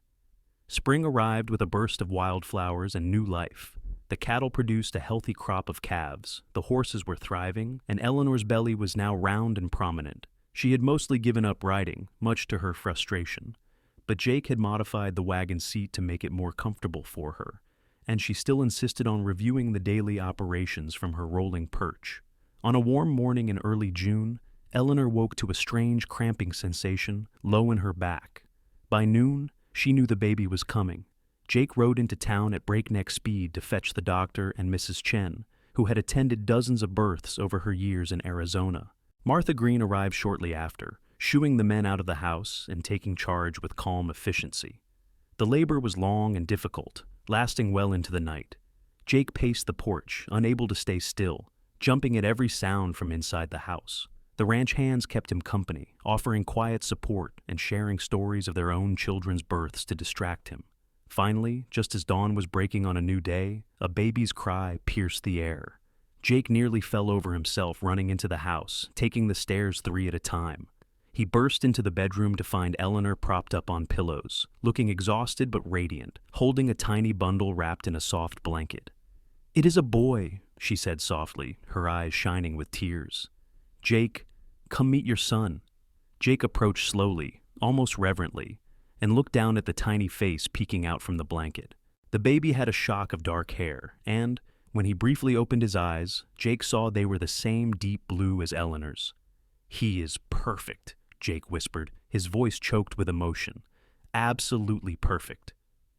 Spring arrived with a burst of wildflowers and new life. The cattle produced a healthy crop of calves, the horses were thriving, and Eleanor's belly was now round and prominent. She had mostly given up riding, much to her frustration. But Jake had modified the wagon seat to make it more comfortable for her, and she still insisted on reviewing the daily operations from her rolling perch. On a warm morning in early June, Eleanor woke to a strange cramping sensation low in her back. By noon, she knew the baby was coming. Jake rode into town at breakneck speed to fetch the doctor and Mrs. Chen, who had attended dozens of births over her years in Arizona. Martha Green arrived shortly after, shooing the men out of the house and taking charge with calm efficiency. The labor was long and difficult, lasting well into the night. Jake paced the porch, unable to stay still, jumping at every sound from inside the house. The ranch hands kept him company, offering quiet support and sharing stories of their own children's births to distract him. Finally, just as dawn was breaking on a new day, a baby's cry pierced the air. Jake nearly fell over himself running into the house, taking the stairs 3 at a time. He burst into the bedroom to find Eleanor propped up on pillows, looking exhausted but radiant, holding a tiny bundle wrapped in a soft blanket. "It is a boy," she said softly, her eyes shining with tears. "Jake, come meet your son." Jake approached slowly, almost reverently, and looked down at the tiny face peeking out from the blanket. The baby had a shock of dark hair, and, when he briefly opened his eyes, Jake saw they were the same deep blue as Eleanor's. "He is perfect," Jake whispered, his voice choked with emotion. "Absolutely perfect."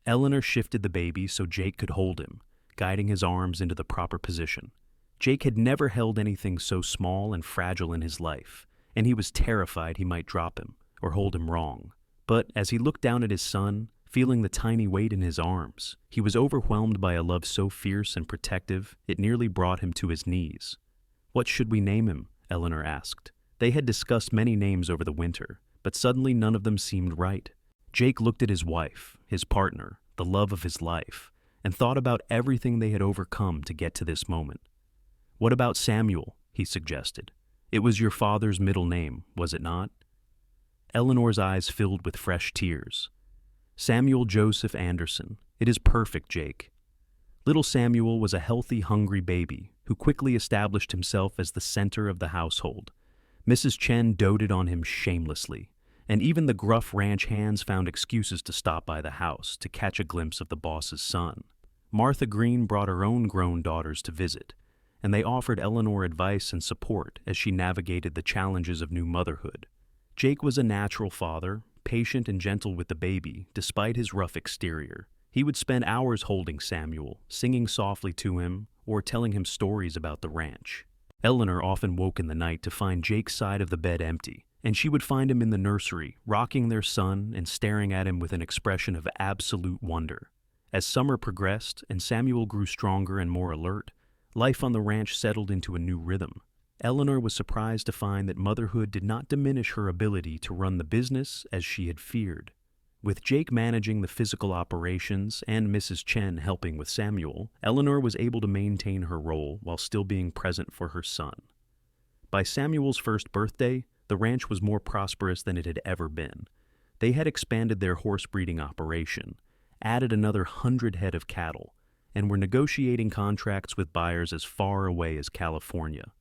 Eleanor shifted the baby so Jake could hold him, guiding his arms into the proper position. Jake had never held anything so small and fragile in his life, and he was terrified he might drop him or hold him wrong. But as he looked down at his son, feeling the tiny weight in his arms, he was overwhelmed by a love so fierce and protective it nearly brought him to his knees. "What should we name him?" Eleanor asked. They had discussed many names over the winter, but suddenly none of them seemed right. Jake looked at his wife, his partner, the love of his life, and thought about everything they had overcome to get to this moment. "What about Samuel?" he suggested. "It was your father's middle name, was it not?" Eleanor's eyes filled with fresh tears. "Samuel Joseph Anderson. It is perfect, Jake." Little Samuel was a healthy, hungry baby who quickly established himself as the center of the household. Mrs. Chen doted on him shamelessly, and even the gruff ranch hands found excuses to stop by the house to catch a glimpse of the boss's son. Martha Green brought her own grown daughters to visit, and they offered Eleanor advice and support as she navigated the challenges of new motherhood. Jake was a natural father, patient and gentle with the baby, despite his rough exterior. He would spend hours holding Samuel, singing softly to him, or telling him stories about the ranch. Eleanor often woke in the night to find Jake's side of the bed empty, and she would find him in the nursery, rocking their son and staring at him with an expression of absolute wonder. As summer progressed and Samuel grew stronger and more alert, life on the ranch settled into a new rhythm. Eleanor was surprised to find that motherhood did not diminish her ability to run the business as she had feared. With Jake managing the physical operations and Mrs. Chen helping with Samuel, Eleanor was able to maintain her role while still being present for her son. By Samuel's first birthday, the ranch was more prosperous than it had ever been. They had expanded their horse breeding operation, added another 100 head of cattle, and were negotiating contracts with buyers as far away as California.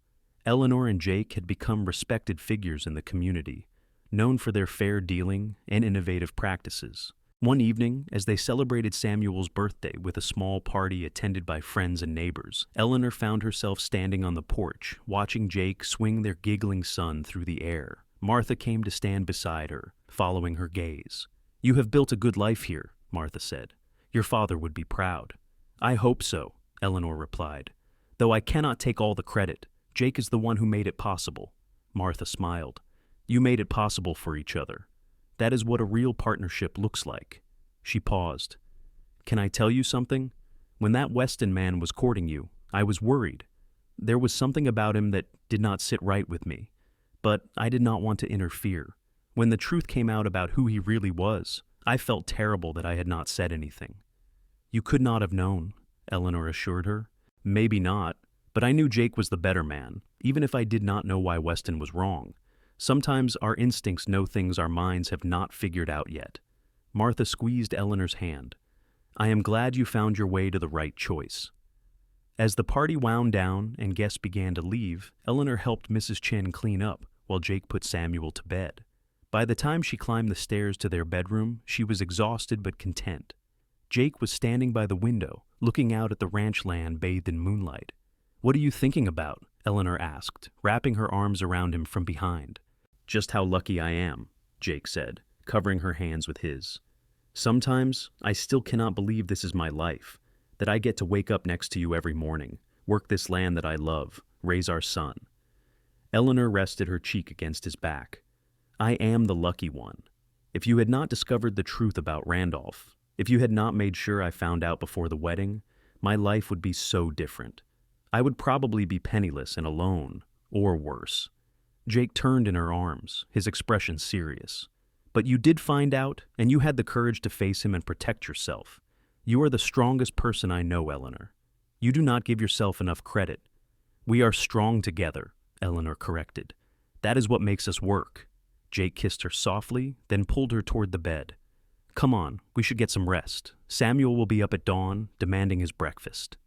Eleanor and Jake had become respected figures in the community, known for their fair dealing and innovative practices. One evening, as they celebrated Samuel's birthday with a small party attended by friends and neighbors, Eleanor found herself standing on the porch, watching Jake swing their giggling son through the air. Martha came to stand beside her, following her gaze. "You have built a good life here," Martha said. "Your father would be proud." "I hope so," Eleanor replied. "Though I cannot take all the credit. Jake is the one who made it possible." Martha smiled. "You made it possible for each other. That is what a real partnership looks like." She paused. "Can I tell you something? When that Westin man was courting you, I was worried. There was something about him that did not sit right with me, but I did not want to interfere. When the truth came out about who he really was, I felt terrible that I had not said anything. You could not have known, Eleanor assured her. Maybe not, but I knew Jake was the better man, even if I did not know why Westin was wrong. Sometimes our instincts know things our minds have not figured out yet. Martha squeezed Eleanor's hand. I am glad you found your way to the right choice. As the party wound down and guests began to leave, Eleanor helped Mrs. Chin clean up while Jake put Samuel to bed. By the time she climbed the stairs to their bedroom, she was exhausted but content. Jake was standing by the window, looking out at the ranch land bathed in moonlight. What are you thinking about? Eleanor asked, wrapping her arms around him from behind. Just how lucky I am, Jake said, covering her hands with his. Sometimes I still cannot believe this is my life, that I get to wake up next to you every morning, work this land that I love, raise our son. Eleanor rested her cheek against his back. I am the lucky one. If you had not discovered the truth about Randolph, if you had not made sure I found out before the wedding, my life would be so different. I would probably be penniless and alone, or worse. Jake turned in her arms, his expression serious. But you did find out, and you had the courage to face him and protect yourself. You are the strongest person I know, Eleanor. You do not give yourself enough credit. We are strong together, Eleanor corrected. That is what makes us work. Jake kissed her softly, then pulled her toward the bed. Come on, we should get some rest. Samuel will be up at dawn, demanding his breakfast.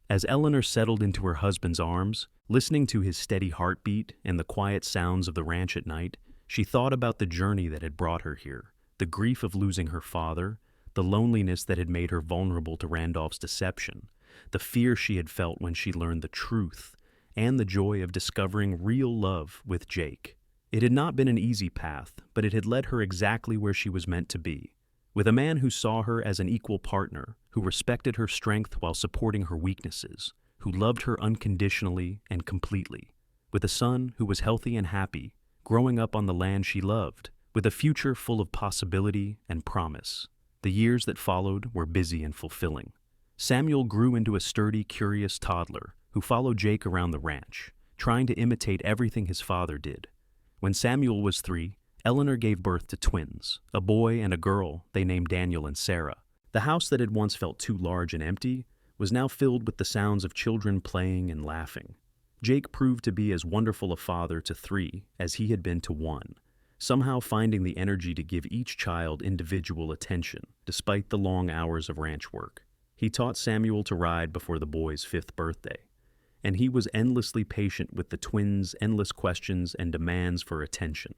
As Eleanor settled into her husband's arms, listening to his steady heartbeat and the quiet sounds of the ranch at night, she thought about the journey that had brought her here, the grief of losing her father, the loneliness that had made her vulnerable to Randolph's deception, the fear she had felt when she learned the truth, and the joy of discovering real love with Jake. It had not been an easy path, but it had led her exactly where she was meant to be, with a man who saw her as an equal partner, who respected her strength while supporting her weaknesses, who loved her unconditionally and completely, with a son who was healthy and happy, growing up on the land she loved, with a future full of possibility and promise. The years that followed were busy and fulfilling. Samuel grew into a sturdy, curious toddler who followed Jake around the ranch, trying to imitate everything his father did. When Samuel was 3, Eleanor gave birth to twins, a boy and a girl they named Daniel and Sarah. The house that had once felt too large and empty was now filled with the sounds of children playing and laughing. Jake proved to be as wonderful a father to 3 as he had been to 1, somehow finding the energy to give each child individual attention, despite the long hours of ranch work. He taught Samuel to ride before the boy's 5th birthday, and he was endlessly patient with the twins' endless questions and demands for attention.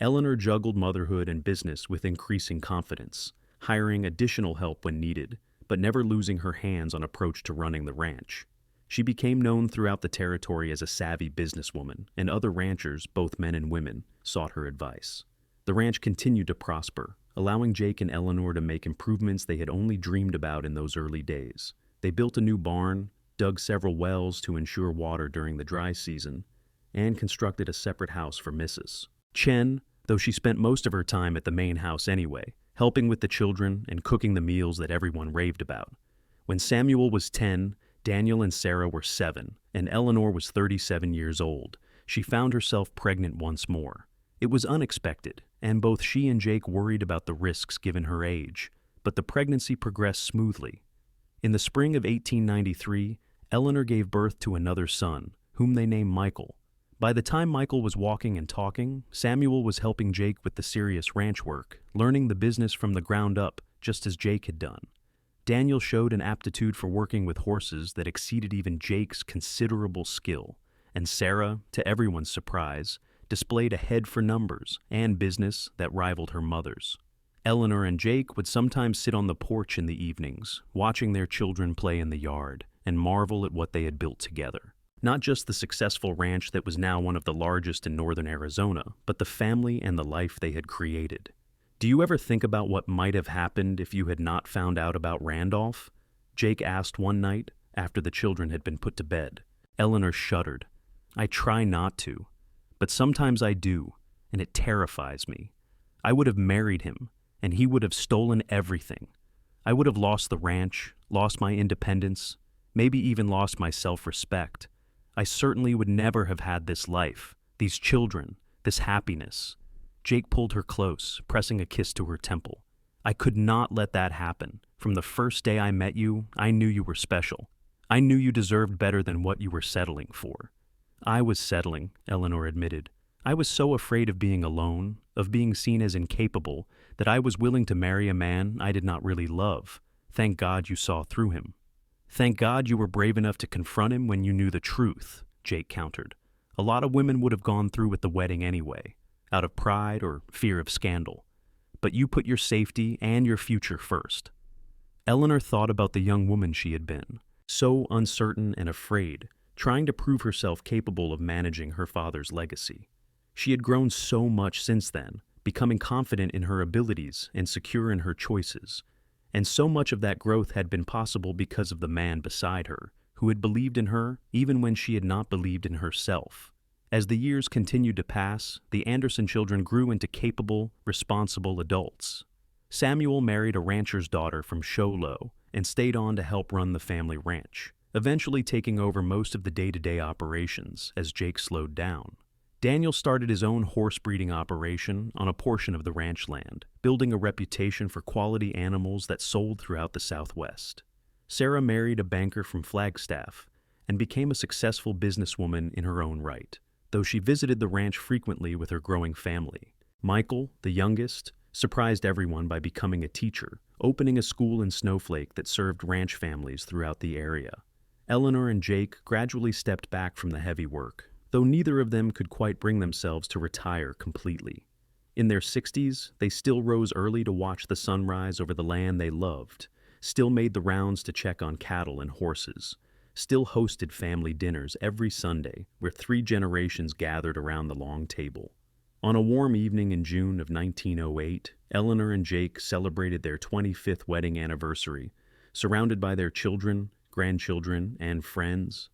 Eleanor juggled motherhood and business with increasing confidence, hiring additional help when needed, but never losing her hands on approach to running the ranch. She became known throughout the territory as a savvy businesswoman, and other ranchers, both men and women, sought her advice. The ranch continued to prosper, allowing Jake and Eleanor to make improvements they had only dreamed about in those early days. They built a new barn, dug several wells to ensure water during the dry season, and constructed a separate house for Mrs. Chen, though she spent most of her time at the main house anyway, helping with the children and cooking the meals that everyone raved about. When Samuel was 10, Daniel and Sarah were 7, and Eleanor was 37 years old. She found herself pregnant once more. It was unexpected, and both she and Jake worried about the risks given her age, but the pregnancy progressed smoothly. In the spring of 1893, Eleanor gave birth to another son, whom they named Michael. By the time Michael was walking and talking, Samuel was helping Jake with the serious ranch work, learning the business from the ground up, just as Jake had done. Daniel showed an aptitude for working with horses that exceeded even Jake's considerable skill, and Sarah, to everyone's surprise, displayed a head for numbers and business that rivaled her mother's. Eleanor and Jake would sometimes sit on the porch in the evenings, watching their children play in the yard, and marvel at what they had built together. Not just the successful ranch that was now one of the largest in northern Arizona, but the family and the life they had created. Do you ever think about what might have happened if you had not found out about Randolph? Jake asked one night after the children had been put to bed. Eleanor shuddered. I try not to, but sometimes I do, and it terrifies me. I would have married him, and he would have stolen everything. I would have lost the ranch, lost my independence, maybe even lost my self-respect. I certainly would never have had this life, these children, this happiness. Jake pulled her close, pressing a kiss to her temple. I could not let that happen. From the first day I met you, I knew you were special. I knew you deserved better than what you were settling for. I was settling, Eleanor admitted. I was so afraid of being alone, of being seen as incapable, that I was willing to marry a man I did not really love. Thank God you saw through him. Thank God you were brave enough to confront him when you knew the truth, Jake countered. A lot of women would have gone through with the wedding anyway, out of pride or fear of scandal. But you put your safety and your future first. Eleanor thought about the young woman she had been, so uncertain and afraid, trying to prove herself capable of managing her father's legacy. She had grown so much since then, becoming confident in her abilities and secure in her choices. And so much of that growth had been possible because of the man beside her, who had believed in her even when she had not believed in herself. As the years continued to pass, the Anderson children grew into capable, responsible adults. Samuel married a rancher's daughter from Show Low and stayed on to help run the family ranch, eventually taking over most of the day-to-day operations as Jake slowed down. Daniel started his own horse breeding operation on a portion of the ranch land, building a reputation for quality animals that sold throughout the Southwest. Sarah married a banker from Flagstaff and became a successful businesswoman in her own right, though she visited the ranch frequently with her growing family. Michael, the youngest, surprised everyone by becoming a teacher, opening a school in Snowflake that served ranch families throughout the area. Eleanor and Jake gradually stepped back from the heavy work, though neither of them could quite bring themselves to retire completely. In their 60s, they still rose early to watch the sunrise over the land they loved, still made the rounds to check on cattle and horses, still hosted family dinners every Sunday where 3 generations gathered around the long table. On a warm evening in June of 1908, Eleanor and Jake celebrated their 25th wedding anniversary, surrounded by their children, grandchildren, and friends.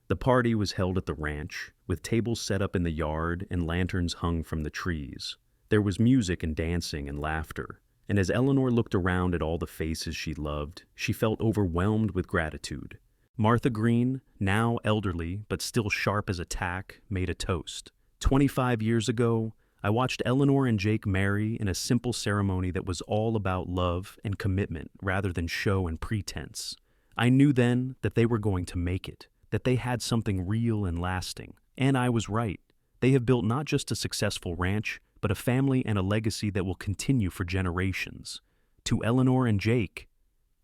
The party was held at the ranch, with tables set up in the yard and lanterns hung from the trees. There was music and dancing and laughter, and as Eleanor looked around at all the faces she loved, she felt overwhelmed with gratitude. Martha Green, now elderly but still sharp as a tack, made a toast. 25 years ago, I watched Eleanor and Jake marry in a simple ceremony that was all about love and commitment rather than show and pretense. I knew then that they were going to make it, that they had something real and lasting. And I was right. They have built not just a successful ranch, but a family and a legacy that will continue for generations. To Eleanor and Jake.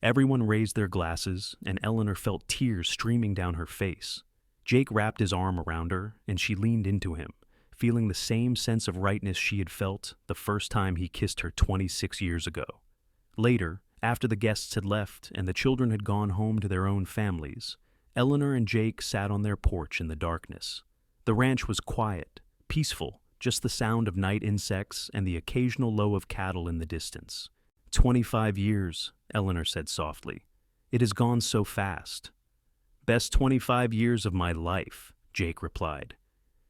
Everyone raised their glasses, and Eleanor felt tears streaming down her face. Jake wrapped his arm around her, and she leaned into him, feeling the same sense of rightness she had felt the first time he kissed her 26 years ago. Later, after the guests had left and the children had gone home to their own families, Eleanor and Jake sat on their porch in the darkness. The ranch was quiet, peaceful, just the sound of night insects and the occasional low of cattle in the distance. 25 years, Eleanor said softly. It has gone so fast. Best 25 years of my life, Jake replied.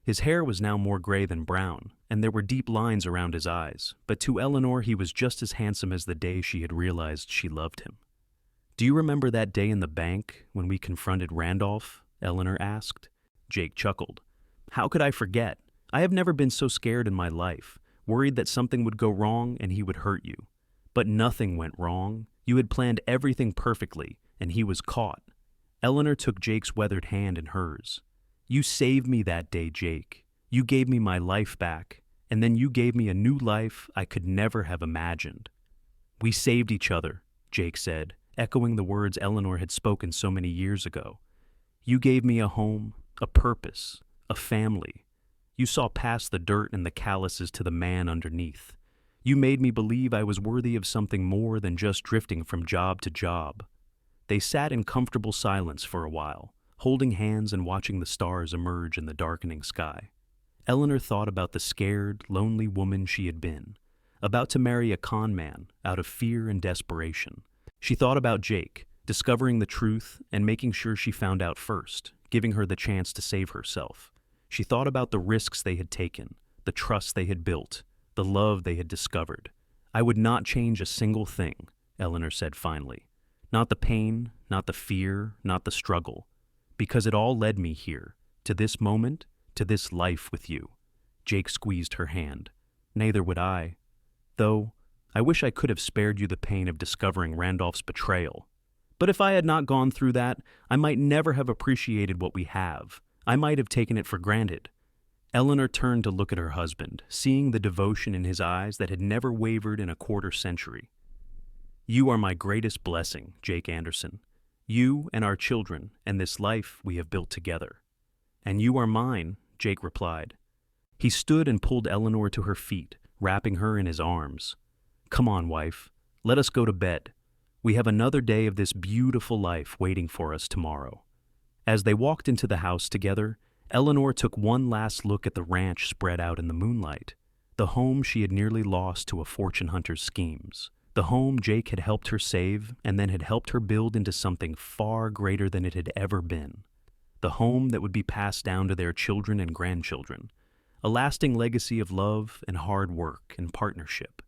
His hair was now more gray than brown, and there were deep lines around his eyes, but to Eleanor he was just as handsome as the day she had realized she loved him. Do you remember that day in the bank when we confronted Randolph? Eleanor asked. Jake chuckled. How could I forget? I have never been so scared in my life, worried that something would go wrong and he would hurt you. But nothing went wrong. You had planned everything perfectly, and he was caught. Eleanor took Jake's weathered hand in hers. You saved me that day, Jake. You gave me my life back, and then you gave me a new life I could never have imagined. We saved each other, Jake said, echoing the words Eleanor had spoken so many years ago. You gave me a home, a purpose, a family. You saw past the dirt and the calluses to the man underneath. You made me believe I was worthy of something more than just drifting from job to job. They sat in comfortable silence for a while, holding hands and watching the stars emerge in the darkening sky. Eleanor thought about the scared, lonely woman she had been, about to marry a con man out of fear and desperation. She thought about Jake, discovering the truth and making sure she found out first, giving her the chance to save herself. She thought about the risks they had taken, the trust they had built, the love they had discovered. I would not change a single thing, Eleanor said finally. Not the pain, not the fear, not the struggle, because it all led me here, to this moment, to this life with you. Jake squeezed her hand. Neither would I. Though, I wish I could have spared you the pain of discovering Randolph's betrayal. But if I had not gone through that, I might never have appreciated what we have. I might have taken it for granted. Eleanor turned to look at her husband, seeing the devotion in his eyes that had never wavered in a quarter-century. You are my greatest blessing, Jake Anderson. You and our children and this life we have built together. And you are mine, Jake replied. He stood and pulled Eleanor to her feet, wrapping her in his arms. Come on, wife. Let us go to bed. We have another day of this beautiful life waiting for us tomorrow. As they walked into the house together, Eleanor took one last look at the ranch spread out in the moonlight, the home she had nearly lost to a fortune hunter's schemes, the home Jake had helped her save and then had helped her build into something far greater than it had ever been, the home that would be passed down to their children and grandchildren, a lasting legacy of love and hard work and partnership.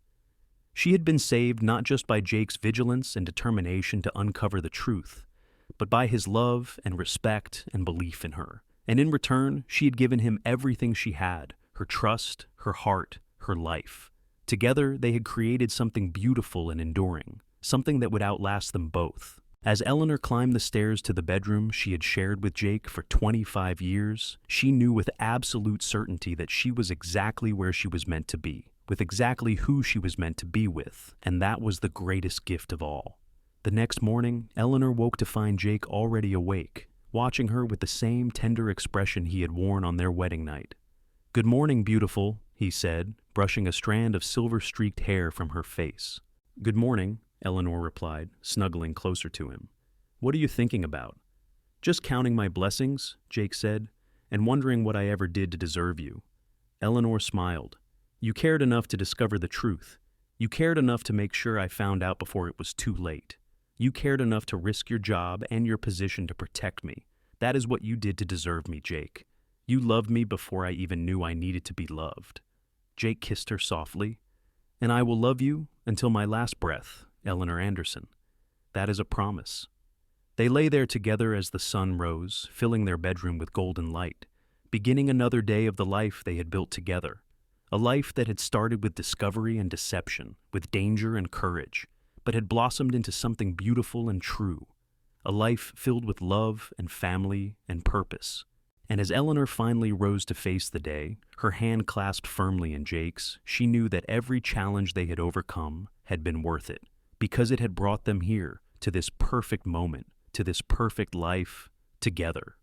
She had been saved not just by Jake's vigilance and determination to uncover the truth, but by his love and respect and belief in her. And in return, she had given him everything she had, her trust, her heart, her life. Together, they had created something beautiful and enduring, something that would outlast them both. As Eleanor climbed the stairs to the bedroom she had shared with Jake for 25 years, she knew with absolute certainty that she was exactly where she was meant to be, with exactly who she was meant to be with, and that was the greatest gift of all. The next morning, Eleanor woke to find Jake already awake, watching her with the same tender expression he had worn on their wedding night. Good morning, beautiful, he said, brushing a strand of silver-streaked hair from her face. Good morning, Eleanor replied, snuggling closer to him. What are you thinking about? Just counting my blessings, Jake said, and wondering what I ever did to deserve you. Eleanor smiled. You cared enough to discover the truth. You cared enough to make sure I found out before it was too late. You cared enough to risk your job and your position to protect me. That is what you did to deserve me, Jake. You loved me before I even knew I needed to be loved. Jake kissed her softly. And I will love you until my last breath, Eleanor Anderson. That is a promise. They lay there together as the sun rose, filling their bedroom with golden light, beginning another day of the life they had built together. A life that had started with discovery and deception, with danger and courage, but had blossomed into something beautiful and true, a life filled with love and family and purpose. And as Eleanor finally rose to face the day, her hand clasped firmly in Jake's, she knew that every challenge they had overcome had been worth it, because it had brought them here, to this perfect moment, to this perfect life, together.